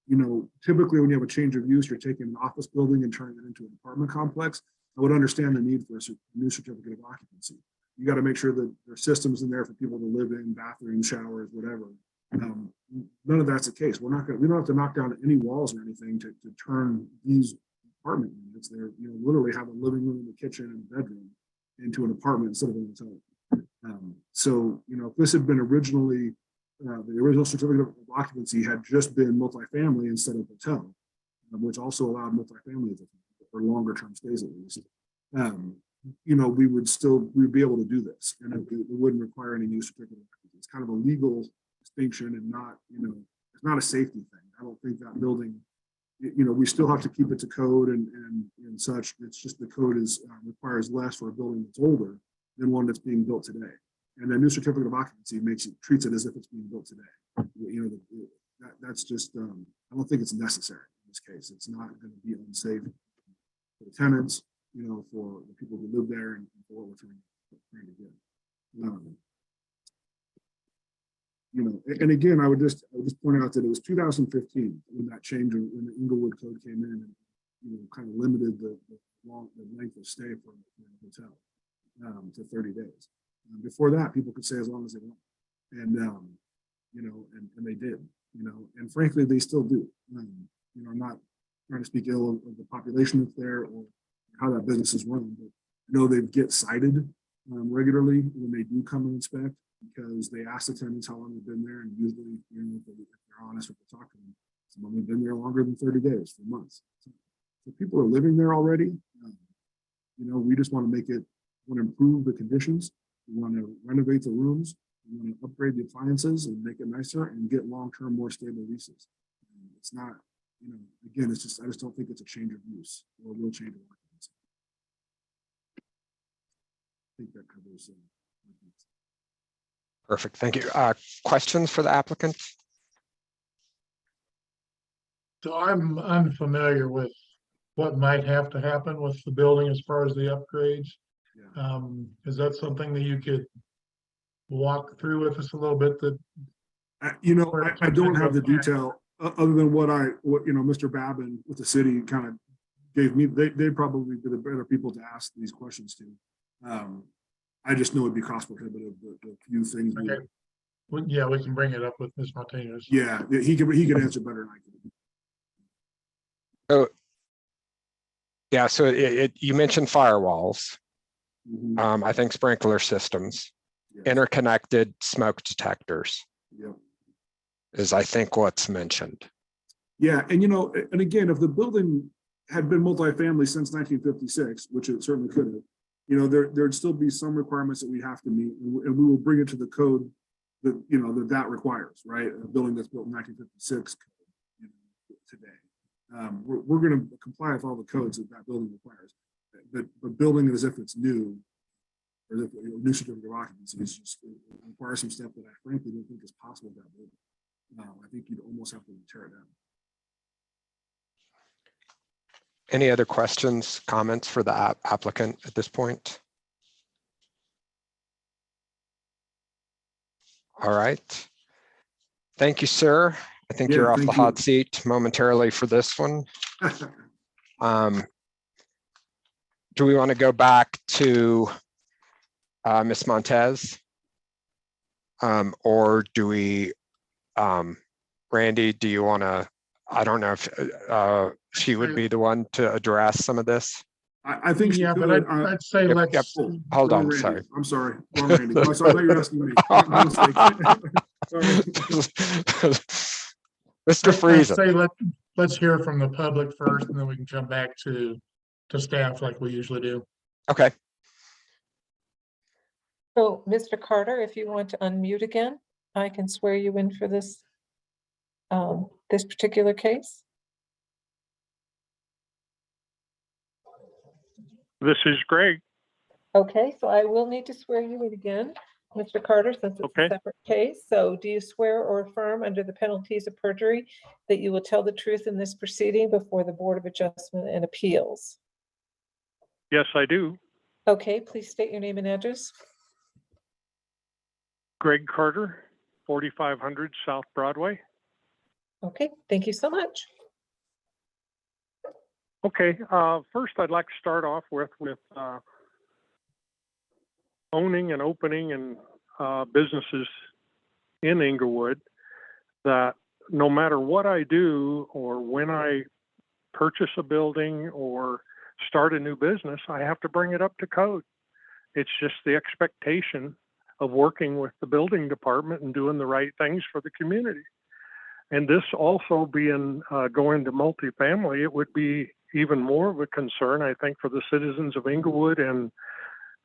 You know, typically when you have a change of use, you're taking an office building and turning it into an apartment complex. I would understand the need for a new certificate of occupancy. You got to make sure that there's systems in there for people to live in, bathrooms, showers, whatever. None of that's the case. We don't have to knock down any walls or anything to turn these apartment units. They're, you know, literally have a living room, a kitchen, and a bedroom into an apartment instead of a hotel. So, you know, if this had been originally, the original certificate of occupancy had just been multifamily instead of hotel, which also allowed multifamily for longer term stays at least. You know, we'd be able to do this, and it wouldn't require any new certificate of occupancy. It's kind of a legal distinction and not, you know, it's not a safety thing. I don't think that building, you know, we still have to keep it to code and such. It's just the code requires less for a building that's older than one that's being built today. And the new certificate of occupancy treats it as if it's being built today. You know, that's just, I don't think it's necessary in this case. It's not going to be unsafe for the tenants, you know, for the people who live there and for what we're trying to get. You know, and again, I would just point out that it was 2015 when that change, when the Inglewood Code came in and, you know, kind of limited the length of stay for a hotel to 30 days. Before that, people could stay as long as they want, and you know, and they did, you know, and frankly, they still do. You know, I'm not trying to speak ill of the population that's there or how that business is run, but I know they get cited regularly when they do come and inspect, because they ask the tenants how long they've been there, and usually, you know, if they're honest, if they talk to them, some of them have been there longer than 30 days, for months. So people are living there already. You know, we just want to improve the conditions. We want to renovate the rooms. We want to upgrade the appliances and make it nicer and get long-term, more stable leases. It's not, you know, again, it's just, I just don't think it's a change of use or a real change of occupancy. I think that covers it. Perfect, thank you. Questions for the applicant? So I'm unfamiliar with what might have to happen with the building as far as the upgrades. Yeah. Is that something that you could walk through with us a little bit? That you know, I don't have the detail other than what you know, Mr. Babin with the city kind of gave me. They'd probably be the better people to ask these questions to. I just know it'd be cost prohibitive. The few things. Okay. Yeah, we can bring it up with Ms. Martinez. Yeah, he could answer better than I could. Oh, yeah. So you mentioned firewalls. Mm-hmm. I think sprinkler systems, Yes. interconnected smoke detectors Yep. is, I think, what's mentioned. Yeah, and you know, and again, if the building had been multifamily since 1956, which it certainly could have, you know, there'd still be some requirements that we have to meet, and we will bring it to the code that, you know, that requires, right? A building that's built in 1956 you know, today. We're going to comply with all the codes that building requires, but building it as if it's new, or if a new certificate of occupancy is just requires some stuff that I frankly don't think is possible with that building. I think you'd almost have to tear it down. Any other questions, comments for the applicant at this point? All right. Thank you, sir. I think you're off the hot seat momentarily for this one. Do we want to go back to Ms. Montez? Or do we, Randy, do you want to, I don't know if she would be the one to address some of this. I think yeah, but I'd say let's. Hold on, Randy. sorry. I'm sorry. Wrong Randy. Oh, sorry, I thought you were asking me. My mistake. Sorry. Mr. I'd Friesen. say let's hear from the public first, and then we can come back to staff like we usually do. Okay. So, Mr. Carter, if you want to unmute again, I can swear you in for this, this particular case. This is Greg. Okay, so I will need to swear you in again, Mr. Carter, since it's a Okay. separate case. So do you swear or affirm under the penalties of perjury that you will tell the truth in this proceeding before the Board of Adjustment and Appeals? Yes, I do. Okay, please state your name and address. Greg Carter, 4500 South Broadway. Okay, thank you so much. Okay, first I'd like to start off with owning and opening and businesses in Inglewood, that no matter what I do or when I purchase a building or start a new business, I have to bring it up to code. It's just the expectation of working with the building department and doing the right things for the community. And this also being going to multifamily, it would be even more of a concern, I think, for the citizens of Inglewood and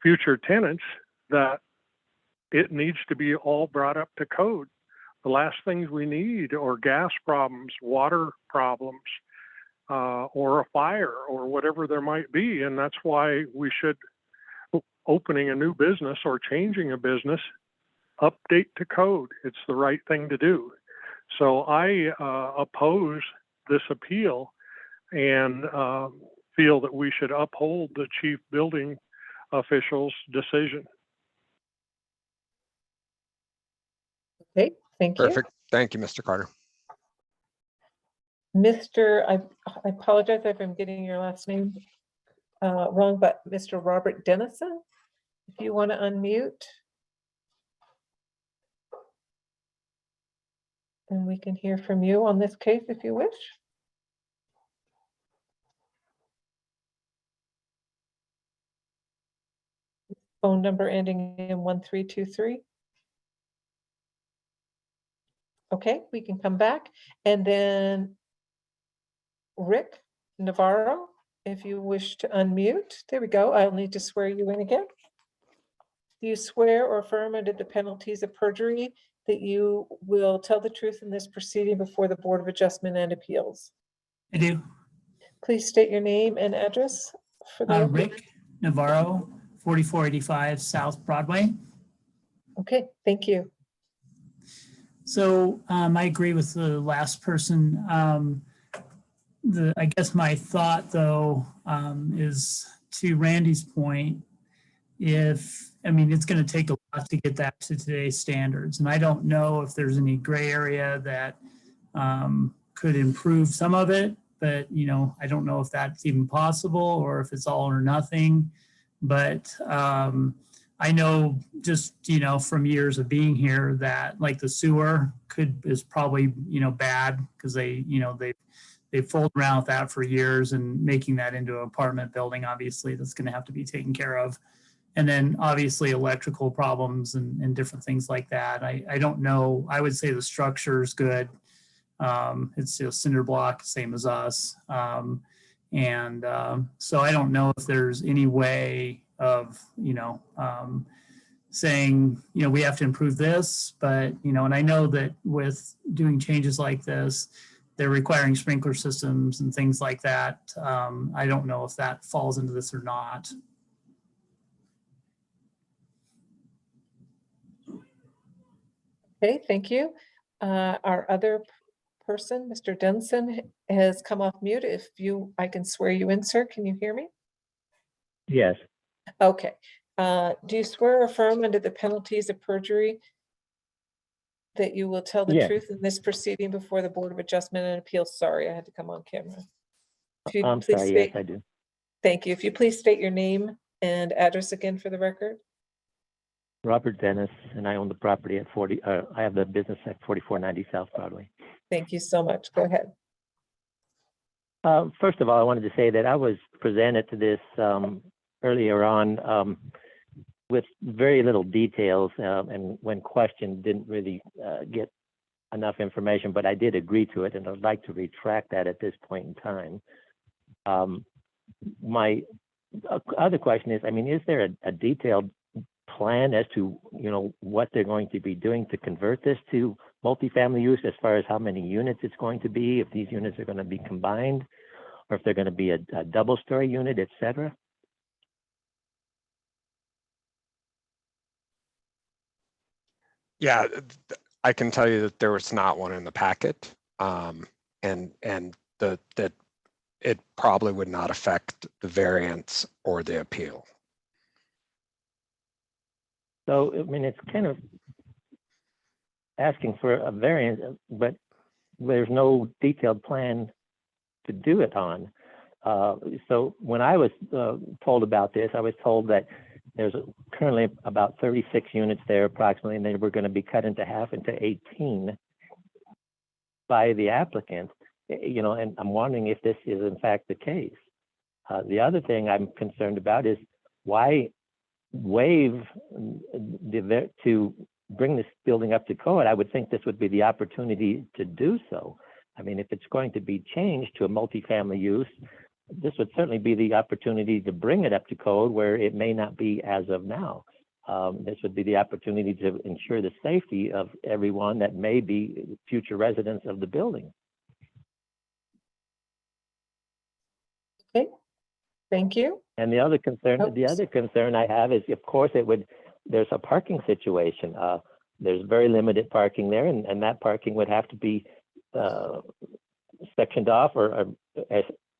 future tenants, that it needs to be all brought up to code. The last things we need are gas problems, water problems, or a fire or whatever there might be. And that's why we should, opening a new business or changing a business, update to code. It's the right thing to do. So I oppose this appeal and feel that we should uphold the chief building official's decision. Okay, thank you. Perfect. Thank you, Mr. Carter. I apologize if I'm getting your last name wrong, but Mr. Robert Dennison, if you want to unmute. And we can hear from you on this case if you wish. Phone number ending in 1323. Okay, we can come back. And then Rick Navarro, if you wish to unmute. There we go. I'll need to swear you in again. Do you swear or affirm under the penalties of perjury that you will tell the truth in this proceeding before the Board of Adjustment and Appeals? I do. Please state your name and address for the record. Rick Navarro, 4485 South Broadway. Okay, thank you. So I agree with the last person. I guess my thought, though, is to Randy's point, it's going to take a lot to get that to today's standards. And I don't know if there's any gray area that could improve some of it, but, I don't know if that's even possible or if it's all or nothing. But I know just, from years of being here that like the sewer is probably, bad because they fooled around with that for years, and making that into an apartment building, obviously that's going to have to be taken care of. And then obviously electrical problems and different things like that. I don't know. I would say the structure is good. It's a cinder block, same as us. So I don't know if there's any way of, saying, we have to improve this, but, and I know that with doing changes like this, they're requiring sprinkler systems and things like that. I don't know if that falls into this or not. Okay, thank you. Our other person, Mr. Denson, has come off mute. I can swear you in, sir. Can you hear me? Yes, Okay. Do you swear or affirm under the penalties of perjury that you will tell the Yes. truth in this proceeding before the Board of Adjustment and Appeals? Sorry, I had to come on camera. If you I'm please sorry, yes, state- I do. Thank you. If you please state your name and address again for the record. Robert Dennis, and I own the property at I have the business at 4490 South Broadway. Thank you so much. Go ahead. First of all, I wanted to say that I was presented to this earlier on with very little details, and when questioned, didn't really get enough information, but I did agree to it, and I'd like to retract that at this point in time. My other question is, is there a detailed plan as to, what they're going to be doing to convert this to multifamily use, as far as how many units it's going to be, if these units are going to be combined, or if they're going to be a double-story unit, et cetera? Yeah, I can tell you that there was not one in the packet. And that it probably would not affect the variance or the appeal. So, I mean, it's kind of asking for a variance, but there's no detailed plan to do it on. So when I was told about this, I was told that there's currently about 36 units there approximately, and they were going to be cut into half into 18 by the applicant, you know, and I'm wondering if this is in fact the case. The other thing I'm concerned about is why waive to bring this building up to code. I would think this would be the opportunity to do so. I mean, if it's going to be changed to a multifamily use, this would certainly be the opportunity to bring it up to code where it may not be as of now. This would be the opportunity to ensure the safety of everyone that may be future residents of the building. Okay, thank you. And the other concern I have is, of course, there's a parking situation. There's very limited parking there, and that parking would have to be sectioned off or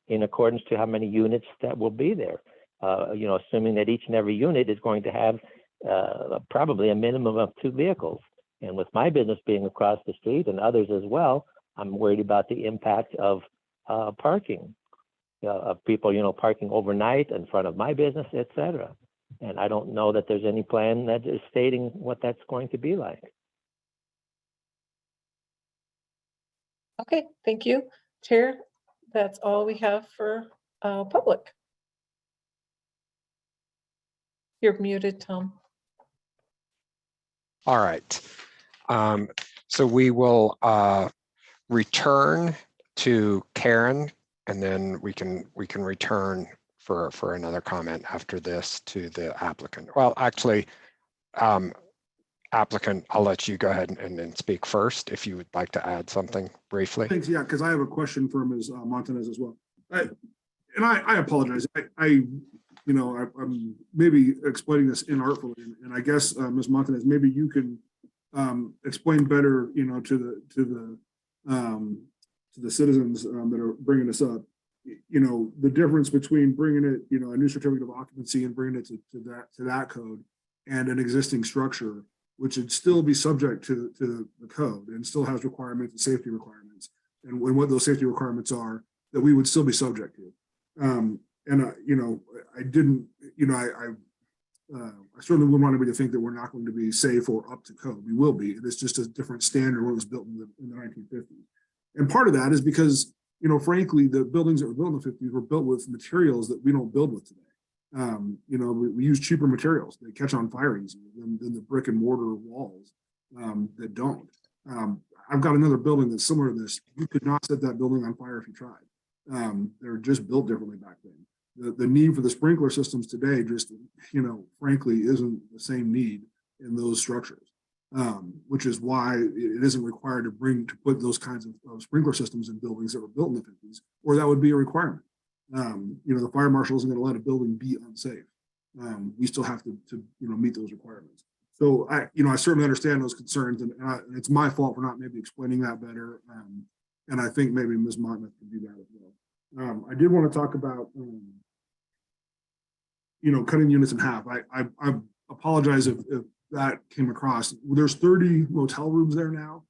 in accordance to how many units that will be there. You know, assuming that each and every unit is going to have probably a minimum of 2 vehicles. And with my business being across the street and others as well, I'm worried about the impact of parking, of people, you know, parking overnight in front of my business, etc. And I don't know that there's any plan that is stating what that's going to be like. Okay, thank you. Chair, that's all we have for public. You're muted, Tom. All right. So we will return to Karen, and then we can return for another comment after this to the applicant. Well, actually, applicant, I'll let you go ahead and then speak first if you would like to add something briefly. Thanks. Yeah, because I have a question for Ms. Montanez as well. I apologize. I'm maybe explaining this inartfully, and I guess Ms. Montanez, maybe you can explain better, you know, to the citizens that are bringing this up, you know, the difference between bringing it, you know, a new certificate of occupancy and bringing it to that code and an existing structure, which would still be subject to the code and still has requirements and safety requirements, and what those safety requirements are that we would still be subject to. You know, I didn't, you know, I certainly wouldn't want anybody to think that we're not going to be safe or up to code. We will be. It's just a different standard when it was built in the 1950s. And part of that is because, you know, frankly, the buildings that were built in the 50s were built with materials that we don't build with today. You know, we use cheaper materials. They catch on fire easier than the brick and mortar walls that don't. I've got another building that's similar to this. You could not set that building on fire if you tried. They're just built differently back then. The need for the sprinkler systems today just, you know, frankly, isn't the same need in those structures, which is why it isn't required to put those kinds of sprinkler systems in buildings that were built in the 50s, or that would be a requirement. You know, the fire marshal isn't going to let a building be unsafe. We still have to you know, meet those requirements. So I certainly understand those concerns, and it's my fault for not maybe explaining that better. And I think maybe Ms. Montanez can do that as well. I did want to talk about, you know, cutting units in half. I apologize if that came across. There's 30 motel rooms there now.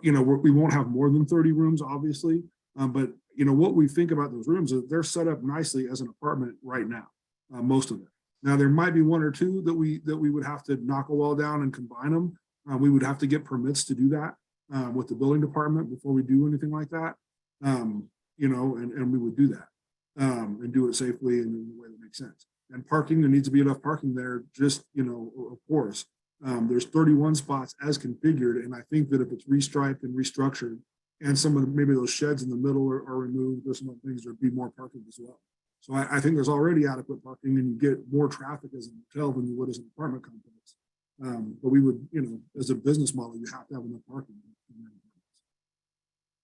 You know, we won't have more than 30 rooms, obviously, but you know, what we think about those rooms is they're set up nicely as an apartment right now, most of them. Now, there might be 1 or 2 that we would have to knock a wall down and combine them. We would have to get permits to do that with the building department before we do anything like that. You know, and we would do that and do it safely and in a way that makes sense. And parking, there needs to be enough parking there, just, you know, of course. There's 31 spots as configured, and I think that if it's restriped and restructured, and some of maybe those sheds in the middle are removed, there's some other things, there'd be more parking as well. So I think there's already adequate parking, and you get more traffic as a hotel than you would as an apartment complex. But we would, you know, as a business model, you have to have enough parking.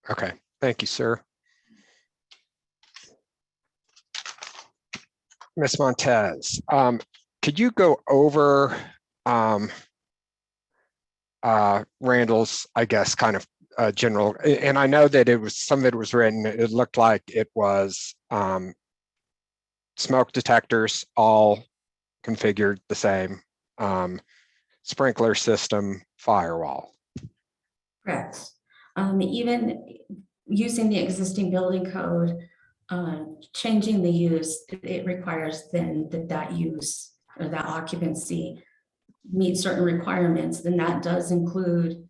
Okay, thank you, sir. Ms. Montez, could you go over Randall's, I guess, kind of general, and I know that it was, some of it was written, it looked like it was smoke detectors all configured the same, sprinkler system, firewall. Correct. Even using the existing building code, changing the use, it requires then that use or that occupancy meet certain requirements. Then that does include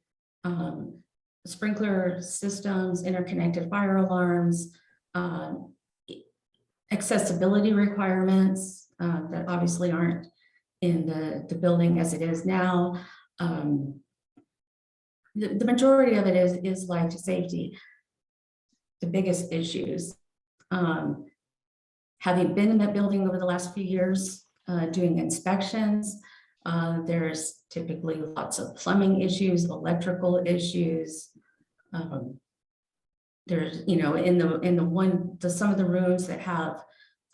sprinkler systems, interconnected fire alarms, accessibility requirements that obviously aren't in the building as it is now. The majority of it is life safety. The biggest issues. Having been in that building over the last few years, doing inspections, there's typically lots of plumbing issues, electrical issues. There's, you know, some of the rooms that have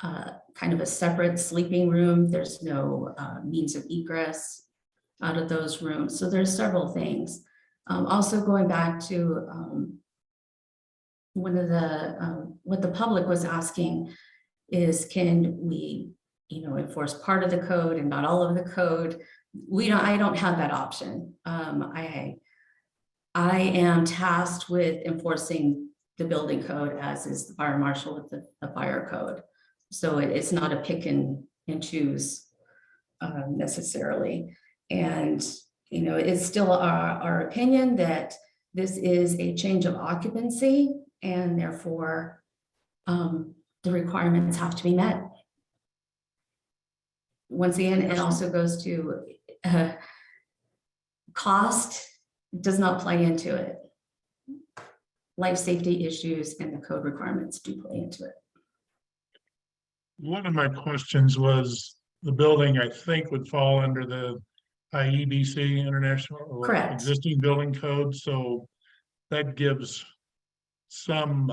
kind of a separate sleeping room, there's no means of egress out of those rooms. So there's several things. Also going back to one of the, what the public was asking is, can we, you know, enforce part of the code and not all of the code? I don't have that option. I am tasked with enforcing the building code, as is the fire marshal with the fire code. So it's not a pick and choose necessarily. And, you know, it's still our opinion that this is a change of occupancy, and therefore the requirements have to be met. Once again, it also goes to cost does not play into it. Life safety issues and the code requirements do play into it. One of my questions was, the building, I think, would fall under the IEBC International or Correct. Existing Building Code, so that gives some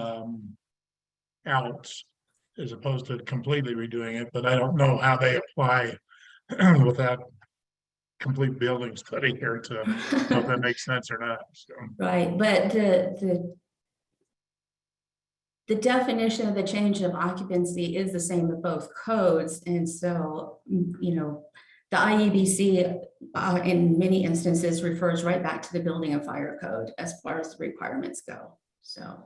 outs as opposed to completely redoing it, but I don't know how they apply without complete building study here to know if that makes sense or not. So. Right, but the definition of the change of occupancy is the same with both codes. And so, you know, the IEBC in many instances refers right back to the building and fire code as far as the requirements go. So.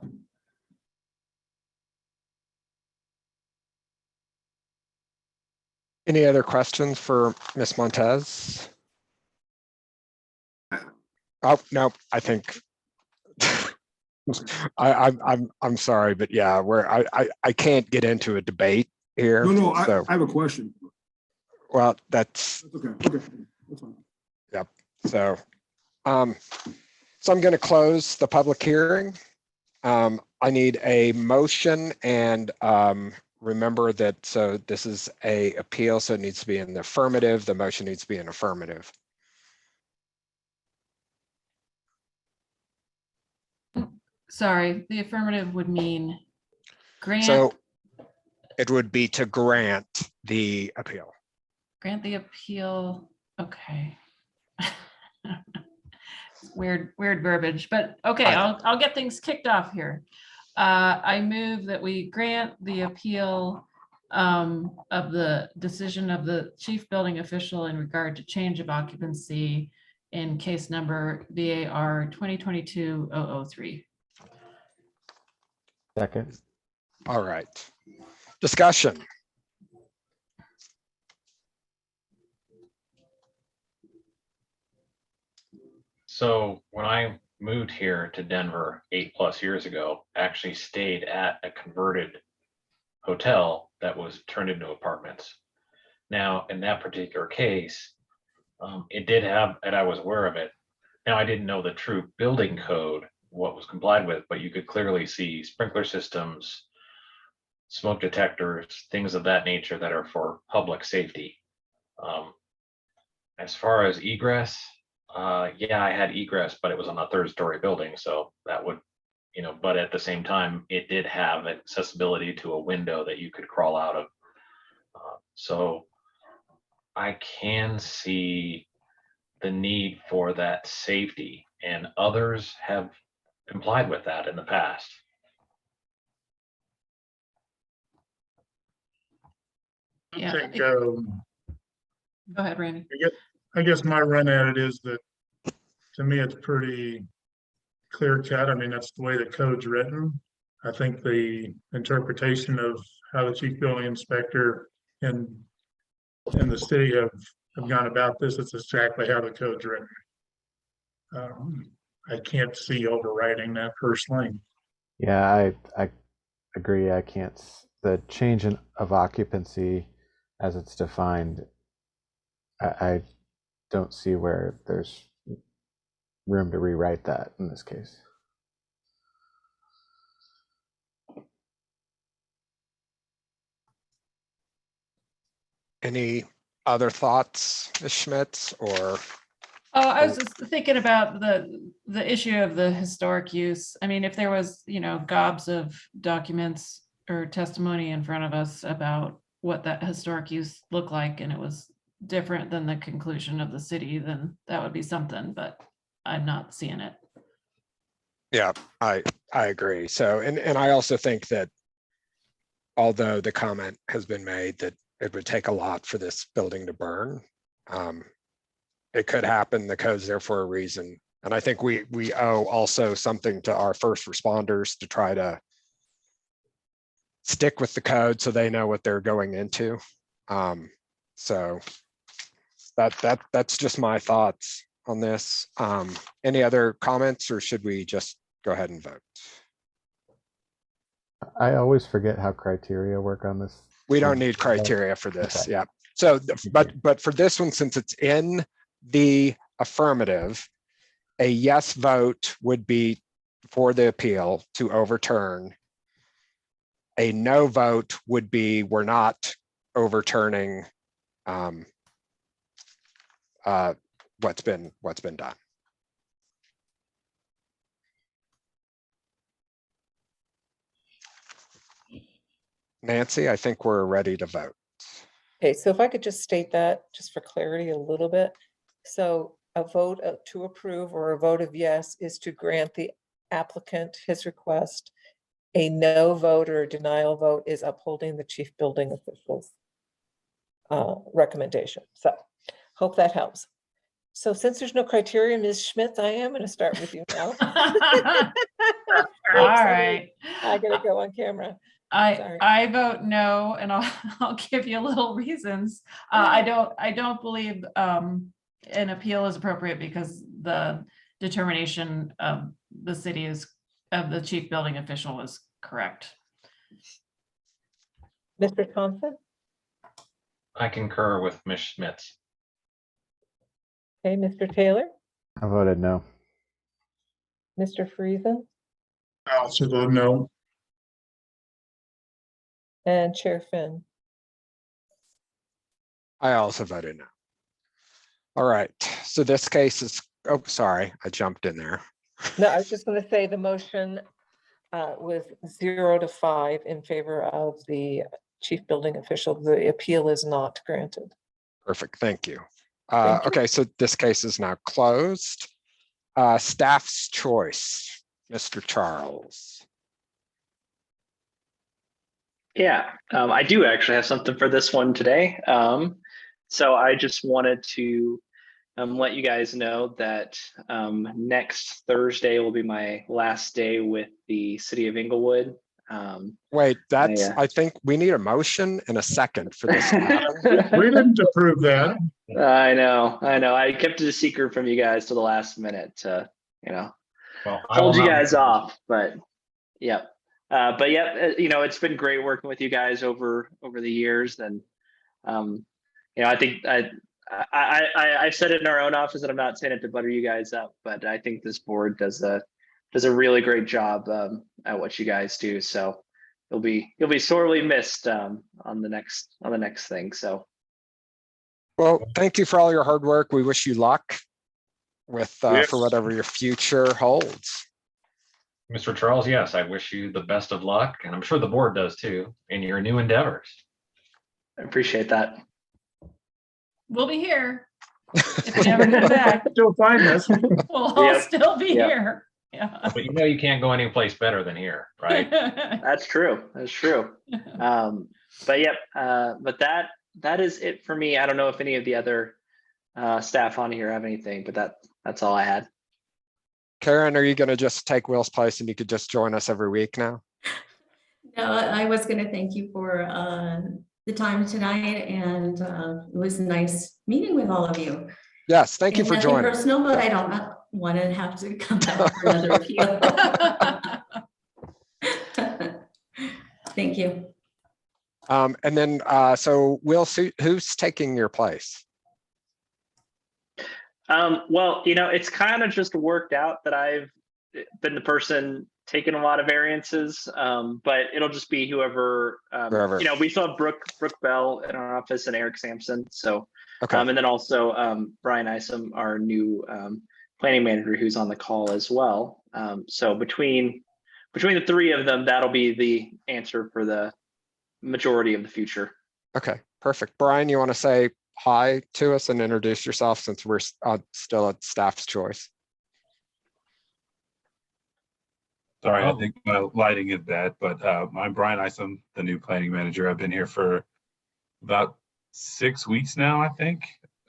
Any other questions for Ms. Montez? Oh, no, I think I'm sorry, but yeah, I can't get into a debate here. No, so, I have a question. Well, that's okay. That's fine. Yep. So I'm going to close the public hearing. I need a motion, and remember that, so this is a appeal, so it needs to be in the affirmative. The motion needs to be an affirmative. Sorry, the affirmative would mean grant. So it would be to grant the appeal. Grant the appeal. Okay. Weird verbiage, but okay, I'll get things kicked off here. I move that we grant the appeal of the decision of the chief building official in regard to change of occupancy in case number VAR2022-003. Second. All right. Discussion. So when I moved here to Denver 8+ years ago, I actually stayed at a converted hotel that was turned into apartments. Now, in that particular case, it did have, and I was aware of it. Now, I didn't know the true building code, what was complied with, but you could clearly see sprinkler systems, smoke detectors, things of that nature that are for public safety. As far as egress, yeah, I had egress, but it was on a 3rd-story building, so that would, you know, but at the same time, it did have accessibility to a window that you could crawl out of. So I can see the need for that safety, and others have complied with that in the past. Yeah. I think, Go ahead, Randy. I guess my run at it is that, to me, it's pretty clear cut. I mean, that's the way the code's written. I think the interpretation of how the chief building inspector and the city have gone about this, it's exactly how the code's written. I can't see overriding that personally. Yeah, I agree. I can't, the change of occupancy as it's defined, I don't see where there's room to rewrite that in this case. Any other thoughts, Ms. Schmitz, or? Oh, I was just thinking about the issue of the historic use. I mean, if there was, gobs of documents or testimony in front of us about what that historic use looked like, and it was different than the conclusion of the city, then that would be something, but I'm not seeing it. Yeah, I agree. So, and I also think that although the comment has been made that it would take a lot for this building to burn, it could happen. The code's there for a reason. And I think we owe also something to our first responders to try to stick with the code so they know what they're going into. So that's just my thoughts on this. Any other comments, or should we just go ahead and vote? I always forget how criteria work on this. We don't need criteria for this. Okay. Yeah. So, but for this one, since it's in the affirmative, a yes vote would be for the appeal to overturn. A no vote would be we're not overturning what's been done. Nancy, I think we're ready to vote. Okay, so if I could just state that, just for clarity a little bit. So a vote to approve or a vote of yes is to grant the applicant his request. A no vote or a denial vote is upholding the chief building official's recommendation. So hope that helps. So since there's no criteria, Ms. Schmitz, I am going to start with you now. All right. I gotta go on camera. Sorry. I vote no, and I'll give you little reasons. I don't believe an appeal is appropriate because the determination of the the chief building official is correct. Mr. Thompson? I concur with Ms. Schmitz. Okay, Mr. Taylor? I voted no. Mr. Friesen? I also vote no. And Chair Finn? I also voted no. All right, so this case is, oh, sorry, I jumped in there. No, I was just going to say the motion was 0-5 in favor of the chief building official. The appeal is not granted. Perfect, thank you. Thank you. Okay, so this case is now closed. Staff's choice, Mr. Charles. Yeah, I do actually have something for this one today. So I just wanted to let you guys know that next Thursday will be my last day with the city of Inglewood. Wait, I think we need a motion and a second for this. We didn't approve that. I know. I kept it a secret from you guys to the last minute to, Well, hold you guys off, but yeah. But yeah, it's been great working with you guys over the years, and I think I said it in our own office, and I'm not saying it to butter you guys up, but I think this board does a really great job at what you guys do. So you'll be sorely missed on the next thing. So. Well, thank you for all your hard work. We wish you luck with Yes. for whatever your future holds. Mr. Charles, yes, I wish you the best of luck, and I'm sure the board does too, in your new endeavors. I appreciate that. We'll be here. If you never come back, Still find us. we'll all Yep, still be yep. here. Yeah. But you know you can't go any place better than here, right? That's true. That's true. But yep, but that is it for me. I don't know if any of the other staff on here have anything, but that's all I had. Karen, are you going to just take Will's place and you could just join us every week now? No, I was going to thank you for the time tonight, and it was nice meeting with all of you. Yes, thank you And for nothing joining. personal, but I don't want to have to come back for another appeal. Thank you. And then, so Will, who's taking your place? Well, it's kind of just worked out that I've been the person taking a lot of variances, but it'll just be whoever, Wherever. we still have Brooke Bell in our office and Eric Sampson. So, Okay. and then also Brian Isom, our new planning manager, who's on the call as well. So between the three of them, that'll be the answer for the majority of the future. Okay, perfect. Brian, you want to say hi to us and introduce yourself since we're still at staff's choice? Sorry, I think my lighting is bad, but I'm Brian Isom, the new planning manager. I've been here for about 6 weeks now, I think.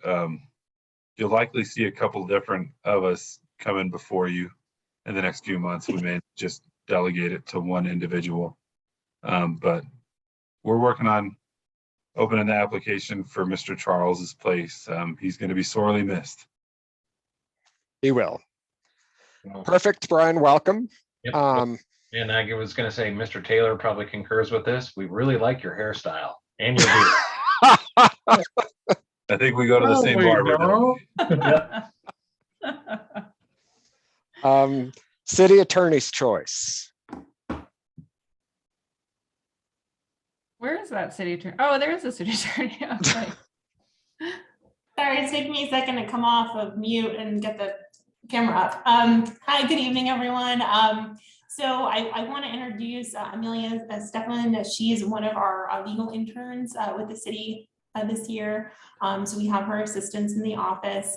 You'll likely see a couple different of us coming before you in the next few months. We may just delegate it to one individual. But we're working on opening the application for Mr. Charles's place. He's going to be sorely missed. He will. Perfect, Brian, welcome. Yep. And I was going to say, Mr. Taylor probably concurs with this. We really like your hairstyle and your beard. I think we go to the same barber. City attorney's choice. Where is that city attorney? Oh, there is a city attorney. Okay. Sorry, it's taking me a second to come off of mute and get the camera up. Hi, good evening, everyone. So I want to introduce Amelia Stefan. She's one of our legal interns with the city this year. So we have her assistants in the office.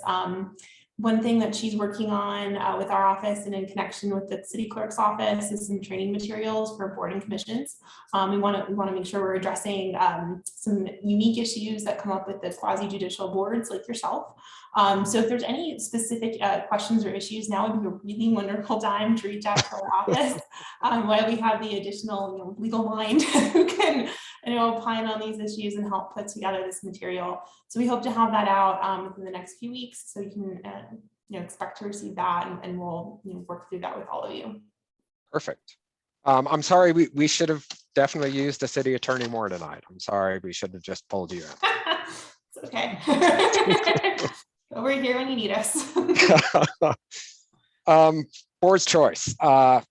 One thing that she's working on with our office and in connection with the city clerk's office is some training materials for board and commissions. We want to make sure we're addressing some unique issues that come up with the quasi-judicial boards like yourself. So if there's any specific questions or issues, now would be a really wonderful time to reach out to our office while we have the additional legal mind who can opine on these issues and help put together this material. So we hope to have that out within the next few weeks, so you can expect to receive that, and we'll work through that with all of you. Perfect. I'm sorry, we should have definitely used a city attorney more tonight. I'm sorry, we should have just pulled you in. It's okay. But we're here when you need us. Board's choice. At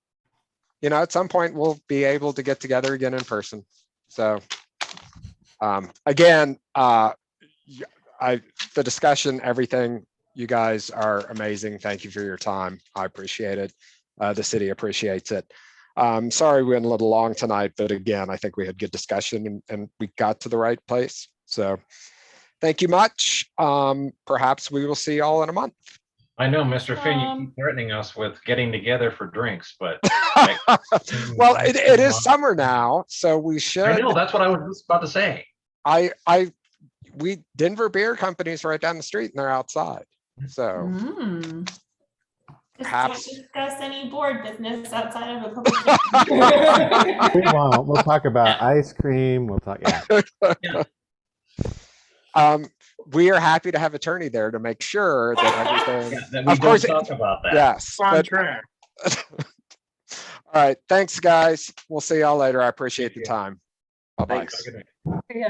some point we'll be able to get together again in person. So again, the discussion, everything, you guys are amazing. Thank you for your time. I appreciate it. The city appreciates it. Sorry we went a little long tonight, but again, I think we had good discussion and we got to the right place. So thank you much. Perhaps we will see you all in a month. I know, Mr. Finn, you keep threatening us with getting together for drinks, but well, it is summer now, so we should. I know, that's what I was just about to say. Denver Beer Company's right down the street and they're outside. So perhaps don't discuss any board business outside of a public. We won't. We'll talk about ice cream. We'll talk. Yeah. We are happy to have attorney there to make sure that everything. That we of course, talk about that. Yes. On track. All right. Thanks, guys. We'll see y'all later. I appreciate the time. Bye-bye. Thanks. Yeah.